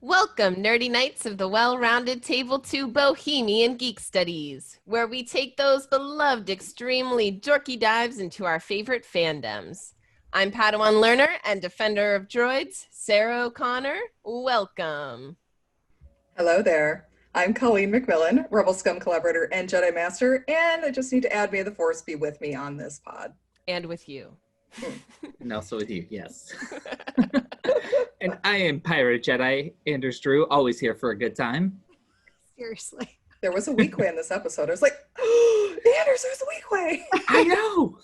Welcome, nerdy knights of the well-rounded table to Bohemian Geek Studies, where we take those beloved, extremely dorky dives into our favorite fandoms. I'm Padawan learner and defender of droids, Sara O'Connor. Welcome. Hello there. I'm Colleen McMillan, Rebel Scum collaborator and Jedi Master, and I just need to add, may the Force be with me on this pod. And with you. And also with you, yes. And I am Pirate Jedi Anders Drew, always here for a good time. Seriously. There was a weak way in this episode. I was like, oh, Anders, there's a weak way. I know!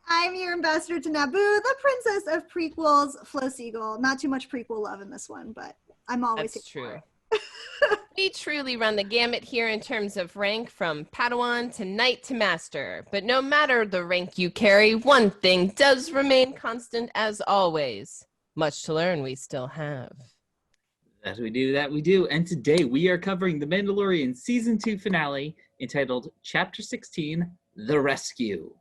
I'm your ambassador to Naboo, the princess of prequels, Flo Siegel. Not too much prequel love in this one, but I'm always That's here true. for it. We truly run the gamut here in terms of rank from Padawan to Knight to Master. But no matter the rank you carry, one thing does remain constant as always. Much to learn we still have. That we do. And today we are covering the Mandalorian Season 2 finale entitled Chapter 16, The Rescue.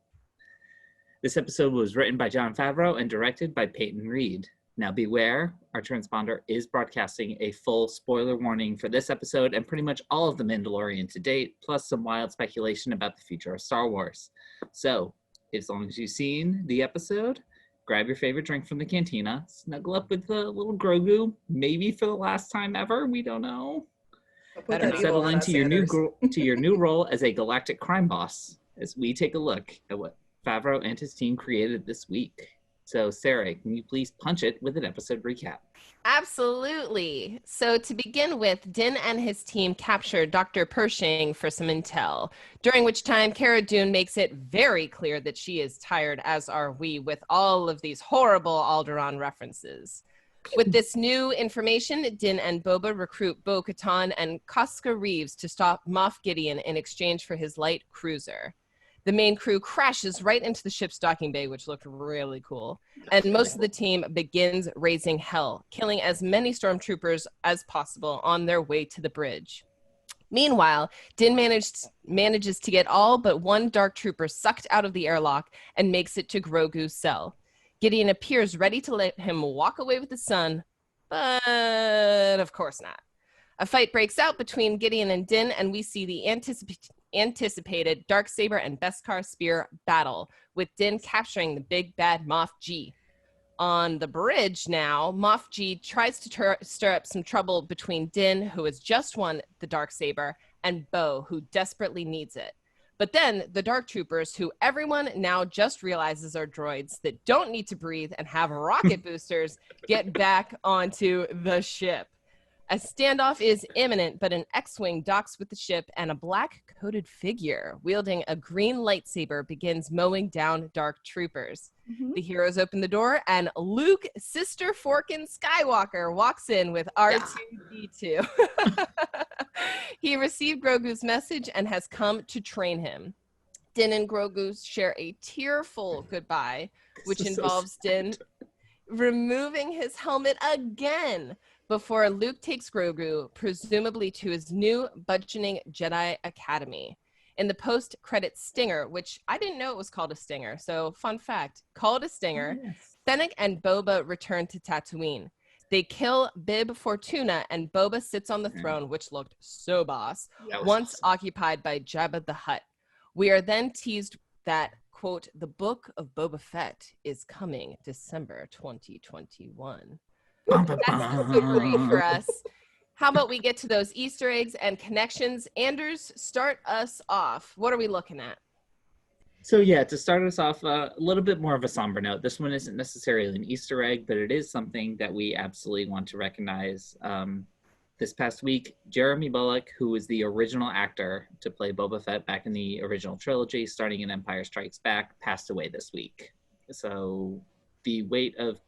This episode was written by Jon Favreau and directed by Peyton Reed. Now beware, our transponder is broadcasting a full spoiler warning for this episode and pretty much all of The Mandalorian to date, plus some wild speculation about the future of Star Wars. So, as long as you've seen the episode, grab your favorite drink from the cantina, snuggle up with a little Grogu, maybe for the last time ever, we don't know. And settle into your new role as a galactic crime boss as we take a look at what Favreau and his team created this week. So, Sara, can you please punch it with an episode recap? Absolutely. So to begin with, Din and his team captured Dr. Pershing for some intel, during which time Cara Dune makes it very clear that she is tired, as are we, with all of these horrible Alderaan references. With this new information, Din and Boba recruit Bo-Katan and Koska Reeves to stop Moff Gideon in exchange for his light cruiser. The main crew crashes right into the ship's docking bay, which looked really cool. And most of the team begins raising hell, killing as many stormtroopers as possible on their way to the bridge. Meanwhile, Din manages to get all but one dark trooper sucked out of the airlock and makes it to Grogu's cell. Gideon appears ready to let him walk away with the sun, but of course not. A fight breaks out between Gideon and Din, and we see the anticipated Darksaber and Beskar spear battle, with Din capturing the big bad Moff G. On the bridge now, Moff G tries to stir up some trouble between Din, who has just won the Darksaber, and Bo, who desperately needs it. But then the Dark Troopers, who everyone now just realizes are droids that don't need to breathe and have rocket boosters, get back onto the ship. A standoff is imminent, but an X-Wing docks with the ship, and a black-coated figure wielding a green lightsaber begins mowing down dark troopers. Mm-hmm. The heroes open the door, and Luke, Sister Forkin Skywalker, walks in with R2-D2. He received Grogu's message and has come to train him. Din and Grogu share a tearful goodbye, which involves Din removing his helmet again, before Luke takes Grogu, presumably to his new budgeting Jedi Academy. In the post-credit stinger, which I didn't know it was called a stinger, so fun fact, called a stinger, yes. Fennec and Boba return to Tatooine. They kill Bib Fortuna, and Boba sits on the throne, which looked so boss, once awesome. Occupied by Jabba the Hutt. We are then teased that, quote, the Book of Boba Fett is coming December 2021. That's super great for us. How about we get to those Easter eggs and connections? Anders, start us off. What are we looking at? So yeah, to start us off, a little bit more of a somber note. This one isn't necessarily an Easter egg, but it is something that we absolutely want to recognize. This past week, Jeremy Bulloch, who was the original actor to play Boba Fett back in the original trilogy, starting in Empire Strikes Back, passed away this week. So the weight of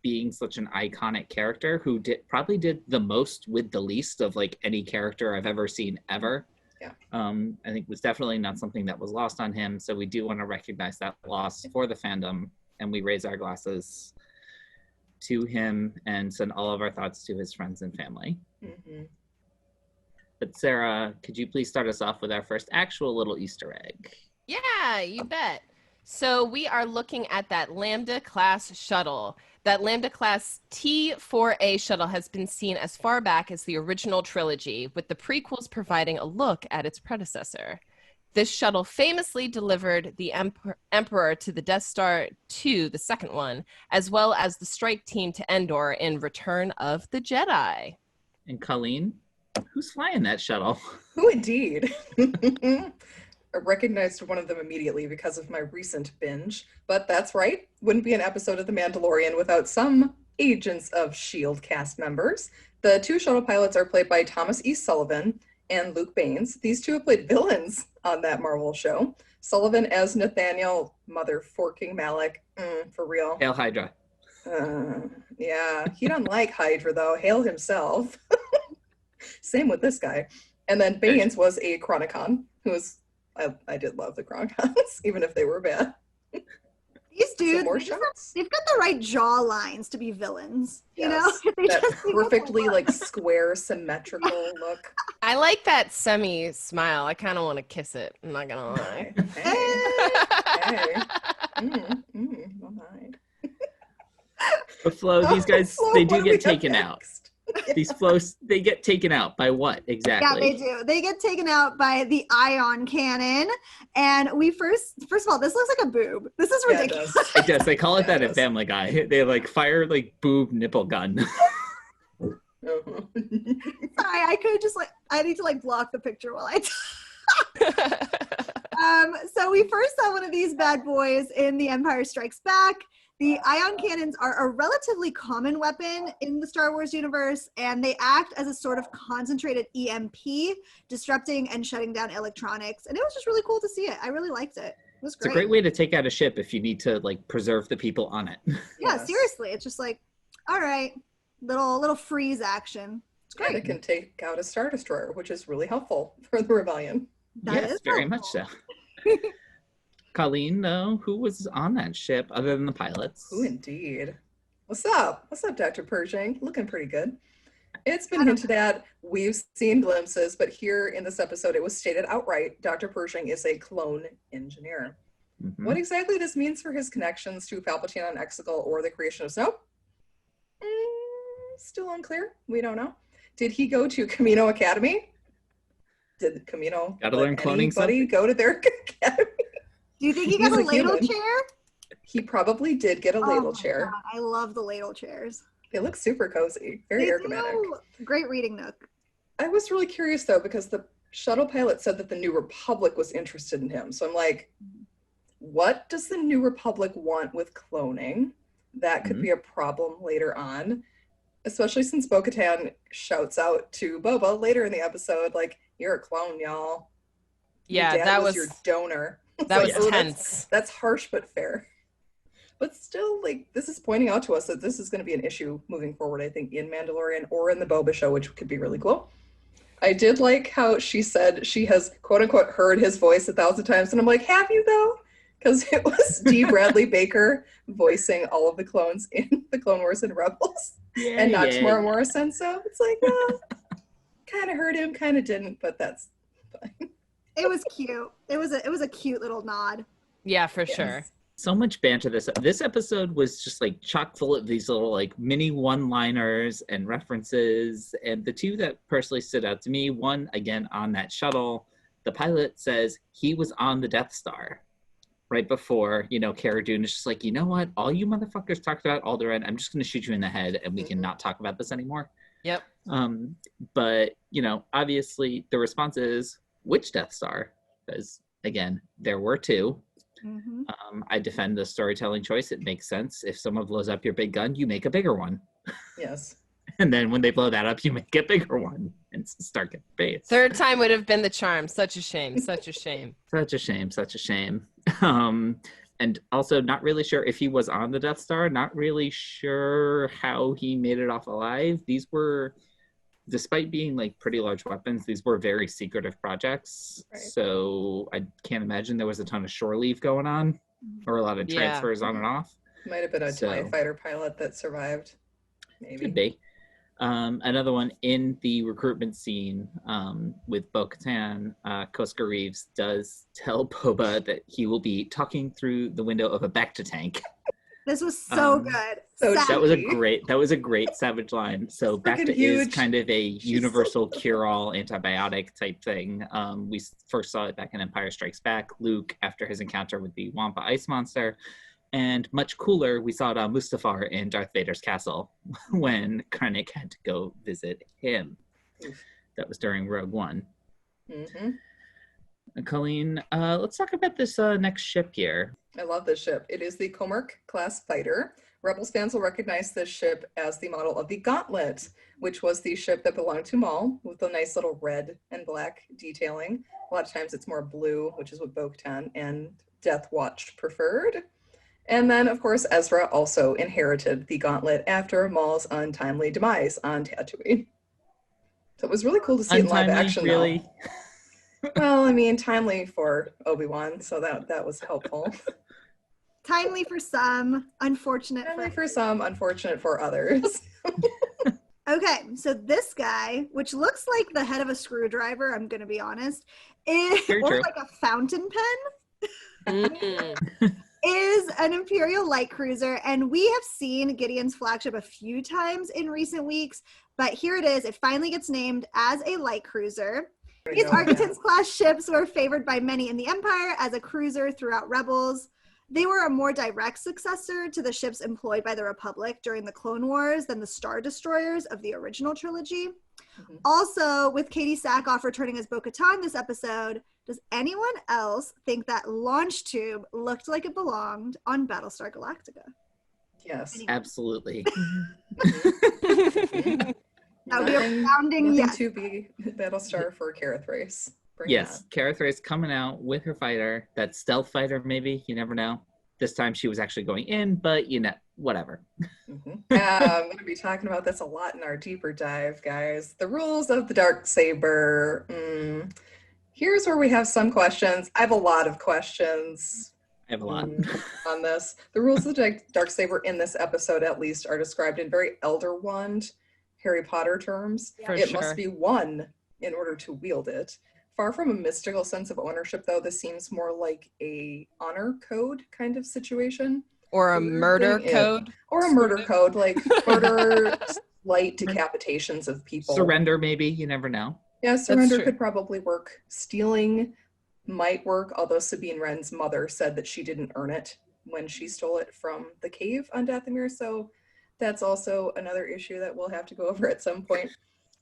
being such an iconic character who probably did the most with the least of like any character I've ever seen ever. Yeah. I think was definitely not something that was lost on him. So we do want to recognize that loss for the fandom, and we raise our glasses to him and send all of our thoughts to his friends and family. Mm-hmm. But Sara, could you please start us off with our first actual little Easter egg? Yeah, you bet. So we are looking at that Lambda class shuttle. That Lambda class T4A shuttle has been seen as far back as the original trilogy, with the prequels providing a look at its predecessor. This shuttle famously delivered the Emperor to the Death Star 2, the second one, as well as the strike team to Endor in Return of the Jedi. And Colleen, who's flying that shuttle? Who indeed? I recognized one of them immediately because of my recent binge, but that's right. Wouldn't be an episode of The Mandalorian without some Agents of S.H.I.E.L.D. cast members. The two shuttle pilots are played by Thomas E. Sullivan and Luke Baines. These two have played villains on that Marvel show. Sullivan as Nathaniel Motherforking Malik, for real. Hail Hydra. Yeah, he don't like Hydra though. Hail himself. Same with this guy. And then Baines was a Chronicon, who was I did love the Chronicons, even if they were bad. These dudes, more they've got the right jaw lines to be villains. You know, that perfectly like square, symmetrical look. I like that semi smile. I kind of want to kiss it. I'm not gonna lie. Hey. Oh my. But Flo, these guys, they do get taken out. Yeah. These flows, they get taken out by what exactly? Yeah, they do. They get taken out by the ion cannon. And we first of all, this looks like a boob. This is ridiculous. It does. They call it that in Family Guy. They like fire like boob nipple gun. Sorry, I could just I need to block the picture while I talk. So we first saw one of these bad boys in The Empire Strikes Back. The ion cannons are a relatively common weapon in the Star Wars universe, and they act as a sort of concentrated EMP, disrupting and shutting down electronics. And it was just really cool to see it. I really liked it. It was great. It's a great way to take out a ship if you need to preserve the people on it. Yeah, seriously. It's just all right, little freeze action. It's great. And it can take out a Star Destroyer, which is really helpful for the rebellion. That is very helpful. much so. Colleen, who was on that ship other than the pilots? Who indeed? What's up? What's up, Dr. Pershing? Looking pretty good. It's been hinted at, we've seen glimpses, but here in this episode, it was stated outright, Dr. Pershing is a clone engineer. Mm-hmm. What exactly this means for his connections to Palpatine on Exegol or the creation of Snoke? Still unclear. We don't know. Did he go to Camino Academy? Did Camino Gotta learn cloning anybody go to their academy? Do you think he got a ladle chair? He probably did get a ladle chair. God, I love the ladle chairs. They look super cozy, very ergonomic. Great reading nook. I was really curious though, because the shuttle pilot said that the New Republic was interested in him. So I'm like, what does the New Republic want with cloning? That could be a problem later on, especially since Bo-Katan shouts out to Boba later in the episode, you're a clone, y'all. Yeah, Your dad was your donor. That was tense. That's harsh but fair. But still, this is pointing out to us that this is going to be an issue moving forward, I think, in Mandalorian or in the Boba show, which could be really cool. I did like how she said she has, quote unquote, heard his voice 1,000 times. And I'm like, have you though? Because it was D. Bradley Baker voicing all of the clones in the Clone Wars and Rebels. And not Tamora Morrison. So it's well, kind of heard him, kind of didn't, but that's fine. It was cute. It was a cute little nod. Yeah, for sure. So much banter. This episode was just chock full of these little mini one-liners and references. And the two that personally stood out to me, one again on that shuttle, the pilot says he was on the Death Star right before, Cara Dune is just you know what? All you motherfuckers talked about Alderaan, I'm just going to shoot you in the head and we can not talk about this anymore. Yep. But, obviously the response is, which Death Star? Because, again, there were two. Mm-hmm. I defend the storytelling choice. It makes sense. If someone blows up your big gun, you make a bigger one. Yes. And then when they blow that up, you make a bigger one and start getting base. Third time would have been the charm. Such a shame. Such a shame. Such a shame. Such a shame. And also not really sure if he was on the Death Star. Not really sure how he made it off alive. These were, despite being pretty large weapons, these were very secretive projects. Right. So I can't imagine there was a ton of shore leave going on or a lot of transfers on and off. Might have been a TIE fighter pilot that survived. Maybe. Could be. Another one in the recruitment scene with Bo-Katan, Koska Reeves does tell Boba that he will be talking through the window of a Bacta tank. This was so good. So That was a great Savage line. So Freaking Bacta huge. is kind of a She's universal so cure-all antibiotic type thing. We first saw it back in Empire Strikes Back. Luke, after his encounter with the Wampa ice monster. And much cooler, we saw it on Mustafar in Darth Vader's castle when Krennic had to go visit him. That was during Rogue One. Mm-hmm. Colleen, let's talk about this next ship here. I love this ship. It is the Comarch class fighter. Rebels fans will recognize this ship as the model of the Gauntlet, which was the ship that belonged to Maul, with a nice little red and black detailing. A lot of times it's more blue, which is what Bo-Katan and Death Watch preferred. And then, of course, Ezra also inherited the Gauntlet after Maul's untimely demise on Tatooine. So it was really cool to see it in live action, really? though. Well, I mean, timely for Obi-Wan, so that was helpful. Timely for some, unfortunate Timely for some, unfortunate for others. Okay, so this guy, which looks like the head of a screwdriver, I'm going to be honest, is, Very or true. like a fountain pen, is an Imperial light cruiser. And we have seen Gideon's flagship a few times in recent weeks, but here it is. It finally gets named as a light cruiser. These Architects class ships were favored by many in the Empire as a cruiser throughout Rebels. They were a more direct successor to the ships employed by the Republic during the Clone Wars than the Star Destroyers of the original trilogy. Mhm. Also, with Katie Sackhoff returning as Bo-Katan this episode, does anyone else think that launch tube looked like it belonged on Battlestar Galactica? Yes. Absolutely. That would be a resounding nothing yes. to be Battlestar for Kareth Race. Bring it Yes, Kareth Race coming out with her fighter, that stealth fighter maybe, you never know. This time she was actually going in, but you know, whatever. on. I'm going to be talking about this a lot in our deeper dive, guys. The rules of the Darksaber. Here's where we have some questions. I have a lot of questions. I have a lot. On this. The rules of the Darksaber in this episode, at least, are described in very Elder Wand, Harry Potter terms. For It sure. must be won in order to wield it. Far from a mystical sense of ownership, though, this seems more like a honor code kind of situation. Or a The weird murder thing is- code. Or a murder code, like murder, light decapitations of people. Surrender maybe, you never know. Yeah, surrender true. could probably work. Stealing might work, although Sabine Wren's mother said that she didn't earn it when she stole it from the cave on Dathomir, so that's also another issue that we'll have to go over at some point.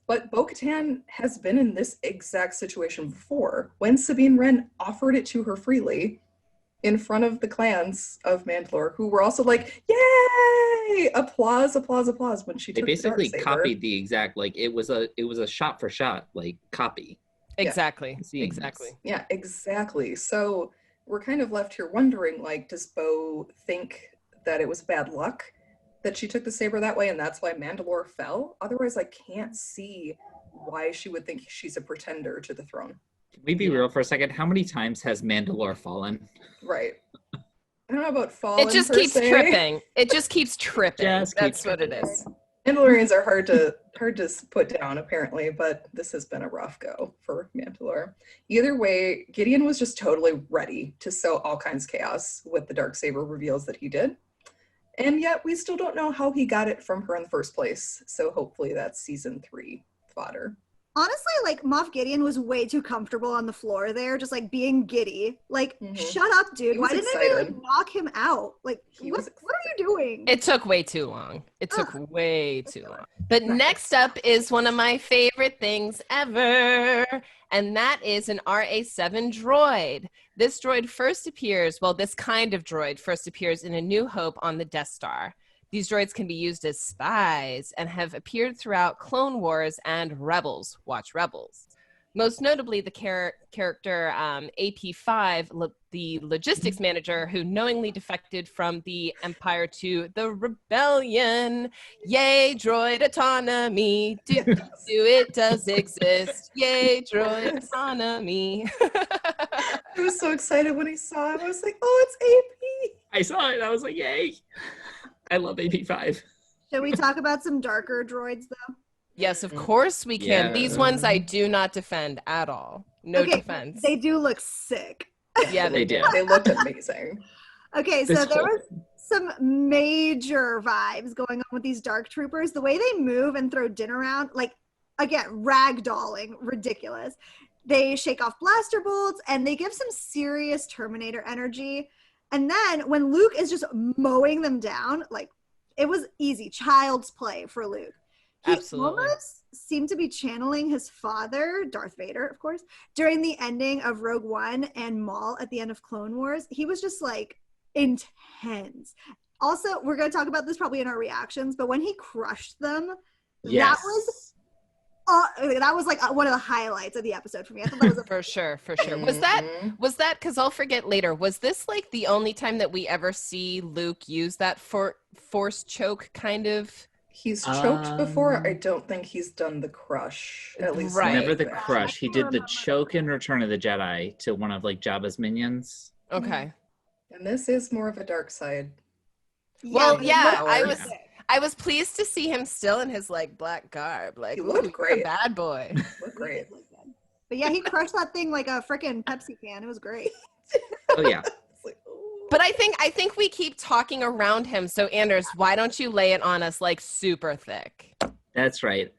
But Bo-Katan has been in this exact situation before, when Sabine Wren offered it to her freely in front of the clans of Mandalore, who were also like, yay! Applause, applause, applause when she They took basically the Darksaber. copied the exact, like it was a shot for shot, like copy. Exactly. Seems. Exactly. Yeah, exactly. So we're kind of left here wondering, like, does Bo think that it was bad luck that she took the saber that way and that's why Mandalore fell? Otherwise, I can't see why she would think she's a pretender to the throne. Can we be real for a second? How many times has Mandalore fallen? Right. I don't know about falling. It just per keeps se. tripping. It just keeps tripping. Just keeps That's what it is. Mandalorians are hard to put down, apparently, but this has been a rough go for Mandalore. Either way, Gideon was just totally ready to sow all kinds of chaos with the Darksaber reveals that he did. And yet we still don't know how he got it from her in the first place. So hopefully that's season 3 fodder. Honestly, like Moff Gideon was way too comfortable on the floor there, just like being giddy. Like, Mhm. shut up, dude. He was Why didn't they excited. like knock him out? Like, He what was are you doing? It took way too long. It took Ugh. way too long. But Right. next up is one of my favorite things ever, and that is an Ra7 droid. This droid first appears, well, this kind of droid first appears in A New Hope on the Death Star. These droids can be used as spies and have appeared throughout Clone Wars and Rebels. Watch Rebels. Most notably, the character AP5, the logistics manager who knowingly defected from the Empire to the Rebellion. Yay, droid autonomy. Do it does exist. Yay, droid autonomy. I was so excited when he saw him. I was like, oh, it's AP. I saw it. I was like, yay. I love AP5. Should we talk about some darker droids though? Yes, of course we can. Yeah. These ones I do not defend at all. No Okay, defense. they do look sick. Yeah, They do. They looked amazing. Okay, so This there whole- was some major vibes going on with these dark troopers. The way they move and throw din around, like, again, ragdolling, ridiculous. They shake off blaster bolts and they give some serious Terminator energy. And then when Luke is just mowing them down, like, it was easy, child's play for Luke. He Absolutely. almost seemed to be channeling his father, Darth Vader, of course, during the ending of Rogue One and Maul at the end of Clone Wars. He was just like intense. Also, we're going to talk about this probably in our reactions, but when he crushed them, Yes. that was like one of the highlights of the episode for me. I thought that was For sure. Was that because I'll forget later, was this like the only time that we ever see Luke use that force choke kind of? He's choked before. I don't think he's done the crush. At least Right. Never the not yet. crush. He did the choke in Return of the Jedi to one of like Jabba's minions. Okay. And this is more of a dark side. Well, yeah, Power. I was pleased to see him still in his like black garb. Like, He looked ooh, great. you're a bad boy. Look great. But yeah, he crushed that thing like a freaking Pepsi can. It was great. Oh yeah. It's like, ooh. But I think we keep talking around him. So Anders, why don't you lay it on us like super thick? That's right.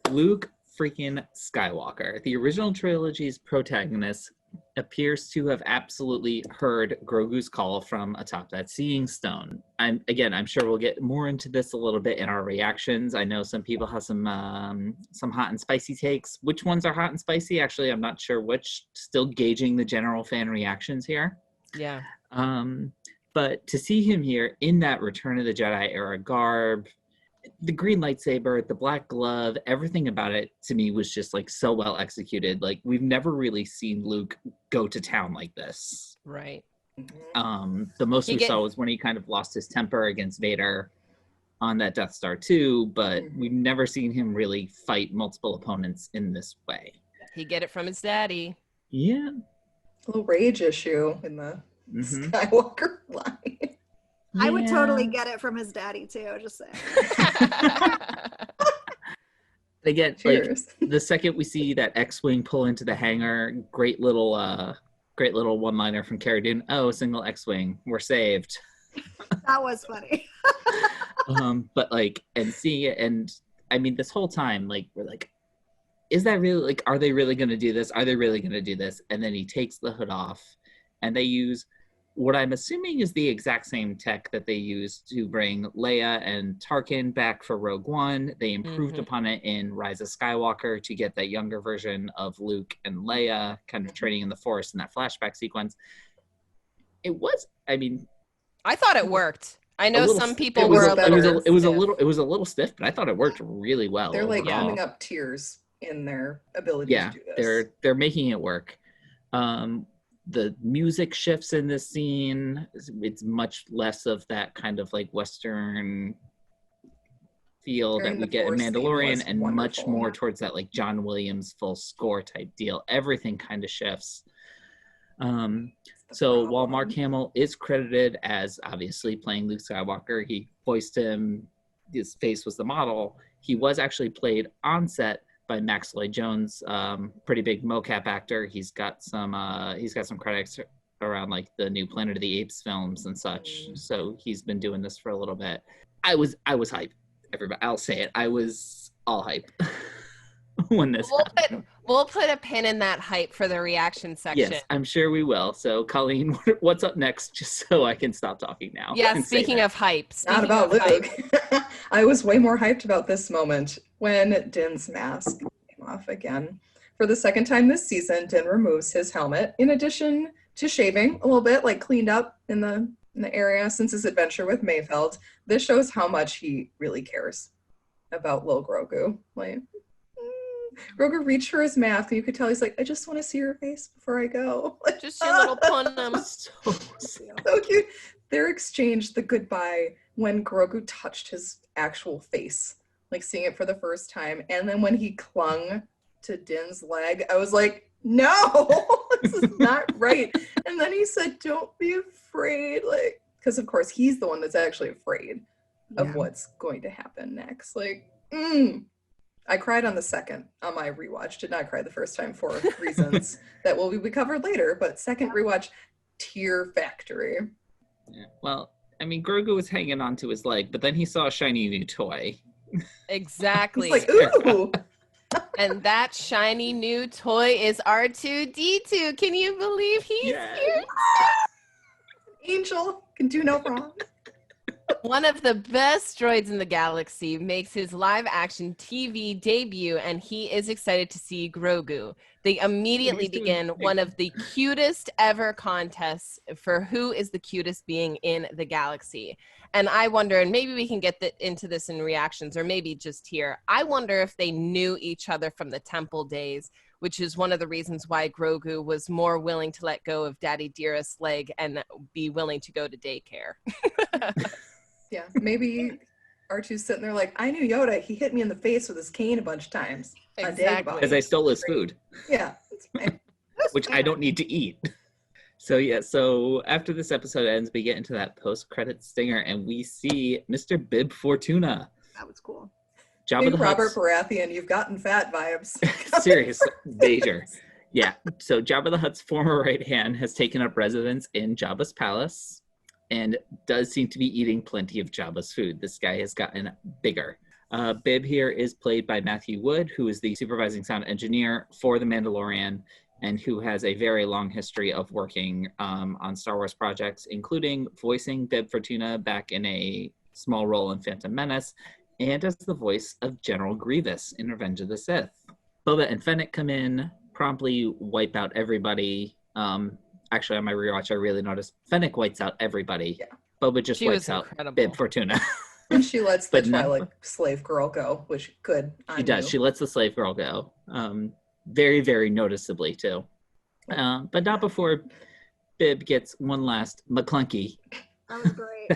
Luke freaking Skywalker, the original trilogy's protagonist, appears to have absolutely heard Grogu's call from atop that seeing stone. I'm sure we'll get more into this a little bit in our reactions. I know some people have some hot and spicy takes. Which ones are hot and spicy? Actually, I'm not sure which. Still gauging the general fan reactions here. Yeah. But to see him here in that Return of the Jedi era garb, the green lightsaber, the black glove, everything about it to me was just like so well executed. Like we've never really seen Luke go to town like this. Right. The most we saw was when he kind of lost his temper against Vader on that Death Star 2, but we've never seen him really fight multiple opponents in this way. He get it from his daddy. Yeah. A little rage issue in the Skywalker line. I would totally get it from his daddy too, just saying. Again, Cheers. like the second we see that X-wing pull into the hangar, great little one-liner from Cara Dune. Oh, single X-wing, we're saved. That was funny. But like, and seeing it, and I mean, this whole time, like, we're like, is that really, like, are they really going to do this? Are they really going to do this? And then he takes the hood off, and they use what I'm assuming is the exact same tech that they used to bring Leia and Tarkin back for Rogue One. They improved upon it in Rise of Skywalker to get that younger version of Luke and Leia kind of training in the Force in that flashback sequence. It was, I mean, I thought it worked. I know little- some people it was were a a better- little it was a stiff. little stiff, but I thought it worked really well. They're like overall. coming up tiers in their ability Yeah, to do this. they're making it work. The music shifts in this scene. It's much less of that kind of like Western feel Hearing that we the get in Force theme Mandalorian, was and much wonderful. more towards that like John Williams full score type deal. Everything kind of shifts. So while Mark Hamill is credited as obviously playing Luke Skywalker, he voiced him, his face was the model. He was actually played on set by Max Lloyd Jones, pretty big mocap actor. He's got some credits around like the new Planet of the Apes films and such. So he's been doing this for a little bit. I was hype. Everybody, I'll say it. I was all hype when this happened. We'll put a pin in that hype for the reaction section. Yes, I'm sure we will. So Colleen, what's up next? Just so I can stop talking now. Yeah, and say speaking that. of hype. Not speaking about of hype, Luke. I was way more hyped about this moment when Din's mask came off again. For the second time this season, Din removes his helmet, in addition to shaving a little bit, like cleaned up in the area since his adventure with Mayfeld. This shows how much he really cares about Lil Grogu. Like, Grogu reached for his mask, and you could tell he's like, I just want to see your face before I go. Like, just your little punum. so cute. Their exchange, the goodbye, when Grogu touched his actual face, like seeing it for the first time, and then when he clung to Din's leg, I was like, no, this is not right. And then he said, don't be afraid, like, because of course he's the one that's actually afraid of what's going to happen next. Like, I cried on the second on my rewatch. Did not cry the first time for reasons that will be covered later, but second rewatch, tear factory. Yeah. Well, I mean, Grogu was hanging onto his leg, but then he saw a shiny new toy. Exactly. He's like, ooh. And that shiny new toy is R2-D2. Can you believe he's Yes. here? Angel can do no wrong. One of the best droids in the galaxy makes his live-action TV debut, and he is excited to see Grogu. They immediately begin one of the cutest ever contests for who is the cutest being in the galaxy. And I wonder, and maybe we can get into this in reactions, or maybe just here, I wonder if they knew each other from the temple days, which is one of the reasons why Grogu was more willing to let go of Daddy Dearest's leg and be willing to go to daycare. Yeah, maybe R2's sitting there like, I knew Yoda. He hit me in the face with his cane a bunch of times. on Exactly. Dagobah. Because I stole his food, Yeah, it's fine. which I don't need to eat. So yeah, so after this episode ends, we get into that post-credit stinger, and we see Mr. Bib Fortuna. That was cool. Jabba Big the Robert Hutt's Baratheon, you've gotten fat vibes. serious major. Yeah, so Jabba the Hutt's former right hand has taken up residence in Jabba's palace and does seem to be eating plenty of Jabba's food. This guy has gotten bigger. Bib here is played by Matthew Wood, who is the supervising sound engineer for The Mandalorian and who has a very long history of working on Star Wars projects, including voicing Bib Fortuna back in a small role in Phantom Menace and as the voice of General Grievous in Revenge of the Sith. Boba and Fennec come in, promptly wipe out everybody. Actually, on my rewatch, I really noticed Fennec wipes out everybody. Yeah. Boba just She wipes was out incredible. Bib Fortuna. And she lets the But no. Twi'lek slave girl go, which good. She does. She lets the slave girl go. Very, very noticeably, too. But not before Bib gets one last McClunky. That was great.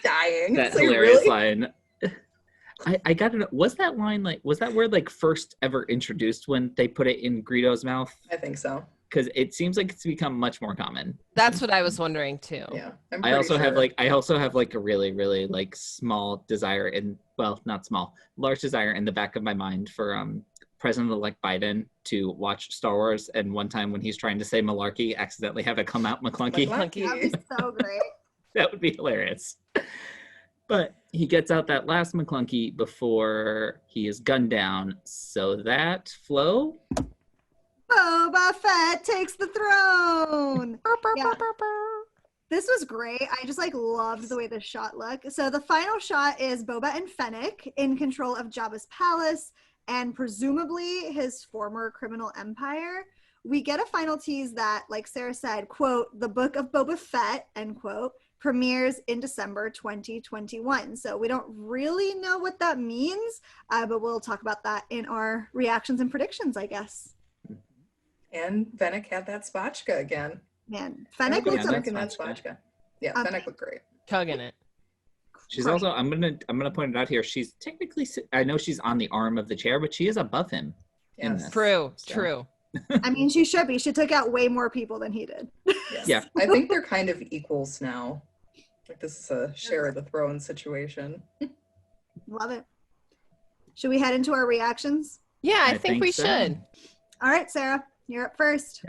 dying. That It's like, hilarious really? line. I gotta know, was that line was that word like first ever introduced when they put it in Greedo's mouth? I think so. Because it seems like it's become much more common. That's what I was wondering too. Yeah. I also have a really, really like small desire not small, large desire in the back of my mind for President-elect Biden to watch Star Wars, and one time when he's trying to say malarkey, accidentally have it come out McClunky. McClunky. That was so great. That would be hilarious. But he gets out that last McClunky before he is gunned down. So that Flo. Boba Fett takes the throne. Yeah. This was great. I just loved the way this shot looked. So the final shot is Boba and Fennec in control of Jabba's palace and presumably his former criminal empire. We get a final tease that, like Sarah said, quote, the book of Boba Fett, end quote, premieres in December 2021. So we don't really know what that means, but we'll talk about that in our reactions and predictions, I guess. And Fennec had that spotchka again. Man, Fennec looks Yeah, up. in that spotchka. Yeah, Fennec looked great. Chugging it. She's also, I'm gonna point it out here. She's technically, I know she's on the arm of the chair, but she is above him. in Yes. this. True. So- True. I mean, she should be. She took out way more people than he did. Yes. Yeah. I think they're kind of equals now. Like this is a share of the throne situation. Love it. Should we head into our reactions? Yeah, I I think think we so. should. All right, Sarah, you're up first.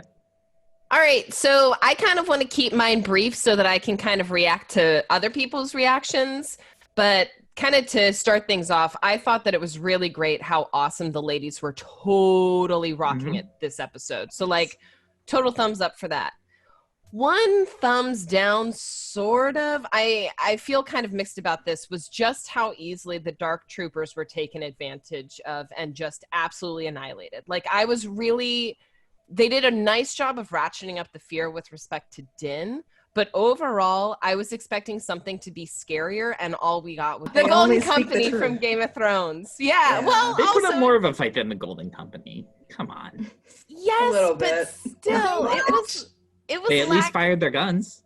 All right, so I kind of want to keep mine brief so that I can kind of react to other people's reactions. But kind of to start things off, I thought that it was really great how awesome the ladies were totally rocking Mhm. it this episode. So total thumbs up for that. One thumbs down, sort of. I feel kind of mixed about this, was just how easily the Dark Troopers were taken advantage of and just absolutely annihilated. They did a nice job of ratcheting up the fear with respect to Din, but overall, I was expecting something to be scarier, and all we got was the They Golden only speak the Company from truth. Game of Thrones. Yeah, Yeah. well, They put also, up more of a fight than the Golden Company. Come on. yes, little but bit. still, it was They at least fired their guns.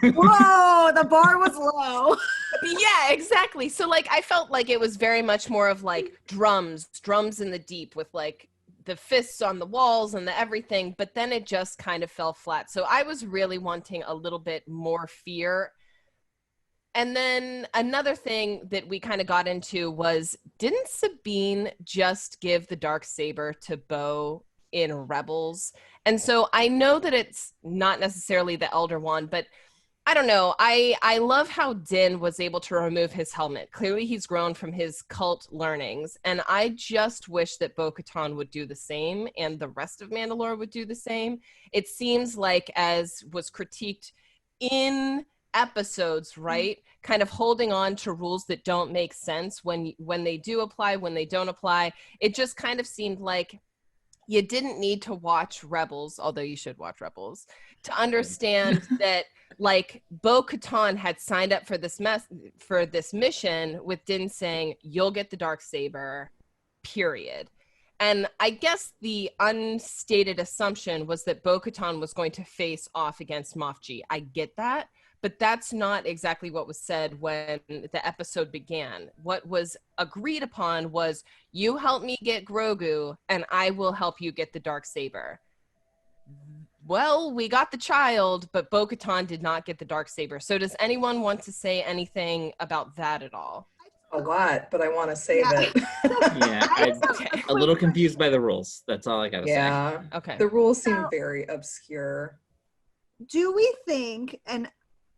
Whoa, the bar was low. Yeah, exactly. So I felt like it was very much more of drums in the deep with the fists on the walls and the everything, but then it just kind of fell flat. So I was really wanting a little bit more fear. And then another thing that we kind of got into was didn't Sabine just give the Darksaber to Bo in Rebels? And so I know that it's not necessarily the Elder Wand, but I don't know. I love how Din was able to remove his helmet. Clearly he's grown from his cult learnings. And I just wish that Bo-Katan would do the same and the rest of Mandalore would do the same. It seems like, as was critiqued in episodes, right? Kind of holding on to rules that don't make sense when they do apply, when they don't apply. It just kind of seemed like you didn't need to watch Rebels, although you should watch Rebels, to understand that, like, Bo-Katan had signed up for this mission with Din saying, "You'll get the Darksaber," period. And I guess the unstated assumption was that Bo-Katan was going to face off against Moff G. I get that, but that's not exactly what was said when the episode began. What was agreed upon was, you help me get Grogu, and I will help you get the Darksaber. Well, we got the child, but Bo-Katan did not get the Darksaber. So does anyone want to say anything about that at all? A lot, but I want to save it. Yeah, I'm a little confused by the rules. That's all I gotta say. Yeah. Okay. The rules seem very obscure. Do we think, and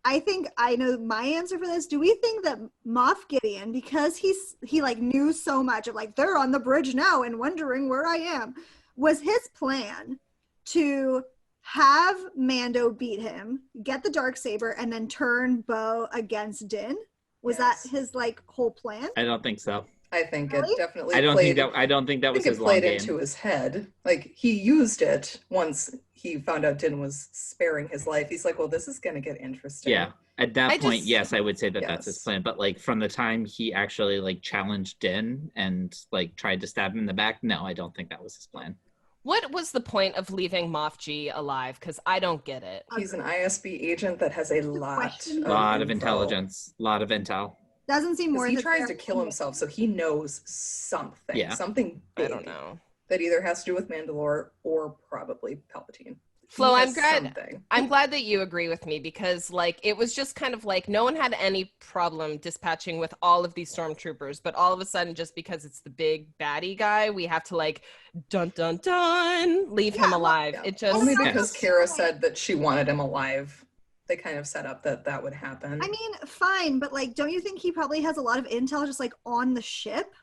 I think I know my answer for this, do we think that Moff Gideon, because he like knew so much of like, they're on the bridge now and wondering where I am, was his plan to have Mando beat him, get the Darksaber, and then turn Bo against Din? Was that his like whole plan? I don't think so. I think Really? it definitely I don't played, think that I was think his it long played game. into his head. Like, he used it once he found out Din was sparing his life. He's like, well, this is going to get interesting. Yeah. At that point, yes, I would say that that's his Yes. plan. But like from the time he actually like challenged Din and like tried to stab him in the back, no, I don't think that was his plan. What was the point of leaving Moff G alive? Because I don't get it. He's an ISB agent that has a lot question. Lot of info. intelligence, lot of intel. Doesn't seem more. He that tries they're- to kill himself, so he knows something. Yeah. Something big I don't know. that either has to do with Mandalore or probably Palpatine. Flo, He I'm has glad. something. I'm glad that you agree with me, because like it was just kind of like no one had any problem dispatching with all of these stormtroopers, but all of a sudden, just because it's the big baddie guy, we have to like dun dun dun leave him alive. Yeah. It just Only because Kara said that she wanted him alive. They kind of set up that would happen. I mean, fine, but like, don't you think he probably has a lot of intel just like on the ship,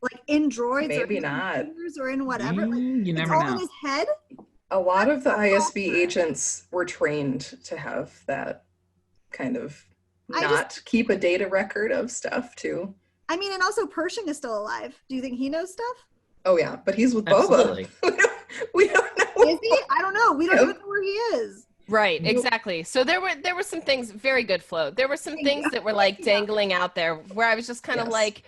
like in droids, Maybe or in not. computers or in whatever? Like, You it's never all know. in his head. A lot of the ISB agents were trained to have that kind of not keep a data record of stuff too. I mean, and also Pershing is still alive. Do you think he knows stuff? Oh yeah, but he's with Absolutely. Boba. we don't know. Is he? I don't know. We don't Yep. even know where he is. right, Nope. exactly. So there were some things, very good, Flo. There were some things that were like dangling out there where I was just kind of Yes. like,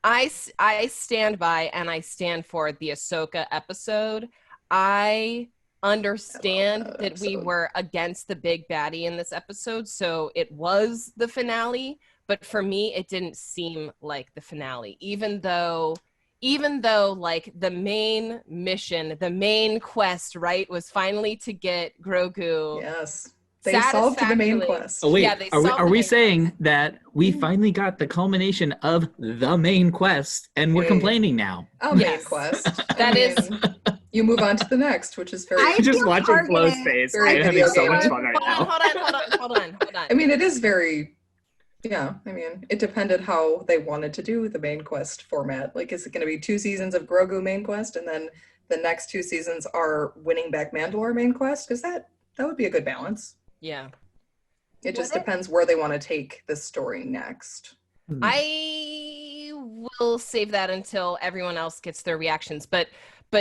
I stand by and I stand for the Ahsoka episode. I understand that that we episode. were against the big baddie in this episode, so it was the finale, but for me it didn't seem like the finale, even though like the main mission, the main quest, right, was finally to get Grogu. Yes. They solved the main Satisfactorily. quest. Oh wait, Yeah, they are we, solved are the we main saying that we finally got the culmination of the main quest and we're Hey. complaining now? A main Yes. quest. That is- You move on to the next, which is very. I Just feel watching targeted. Flo's face. Very I'm having video so much game. fun right Hold on, now. hold on. I mean, it is very. Yeah, I mean, it depended how they wanted to do the main quest format. Like, is it going to be 2 seasons of Grogu main quest, and then the next 2 seasons are winning back Mandalore main quest? Because that would be a good balance. Yeah. It just Would it? depends where they want to take the story next. I will save that until everyone else gets their reactions. But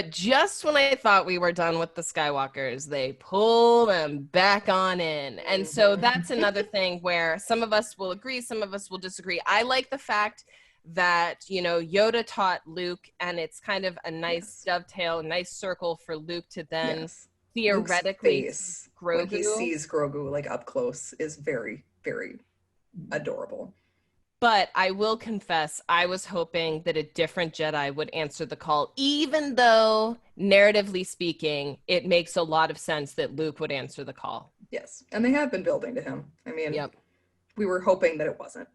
just when I thought we were done with the Skywalkers, they pull them back on in. And so Mhm. that's another thing where some of us will agree, some of us will disagree. I like the fact that, you know, Yoda taught Luke, and it's kind of a nice dovetail, a nice circle for Luke to then Yes. theoretically Luke's face when he Grogu. sees Grogu like up close is very, very adorable. But I will confess, I was hoping that a different Jedi would answer the call, even though, narratively speaking, it makes a lot of sense that Luke would answer the call. Yes, and they have been building to him. I mean, Yep. we were hoping that it wasn't.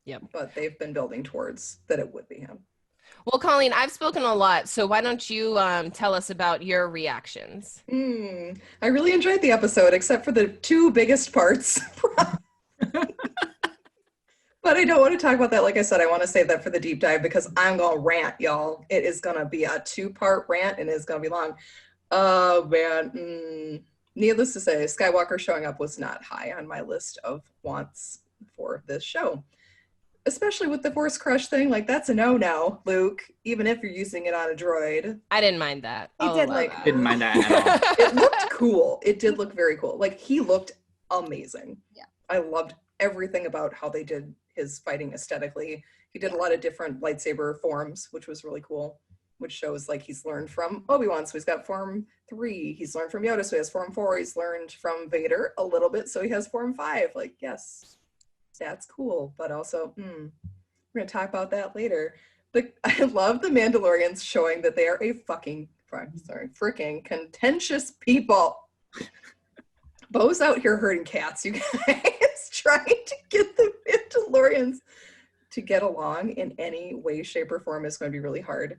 Yep. But they've been building towards that it would be him. Well, Colleen, I've spoken a lot, so why don't you tell us about your reactions? I really enjoyed the episode, except for the two biggest parts. But I don't want to talk about that. Like I said, I want to save that for the deep dive because I'm going to rant, y'all. It is going to be a 2-part rant and it's going to be long. Oh, man. Needless to say, Skywalker showing up was not high on my list of wants for this show. Especially with the Force Crush thing. Like, that's a no-no, Luke, even if you're using it on a droid. I didn't mind that. He did look that. Didn't mind that at all. It looked cool. It did look very cool. Like, he looked amazing. Yeah. I loved everything about how they did his fighting aesthetically. He did a lot of different lightsaber forms, which was really cool, which shows like he's learned from Obi-Wan, so he's got form 3. He's learned from Yoda, so he has form 4. He's learned from Vader a little bit, so he has form 5. Like, yes, that's cool, but also, we're going to talk about that later. But I love the Mandalorians showing that they are a freaking contentious people. Bo's out here herding cats, you guys, trying to get the Mandalorians to get along in any way, shape, or form is going to be really hard.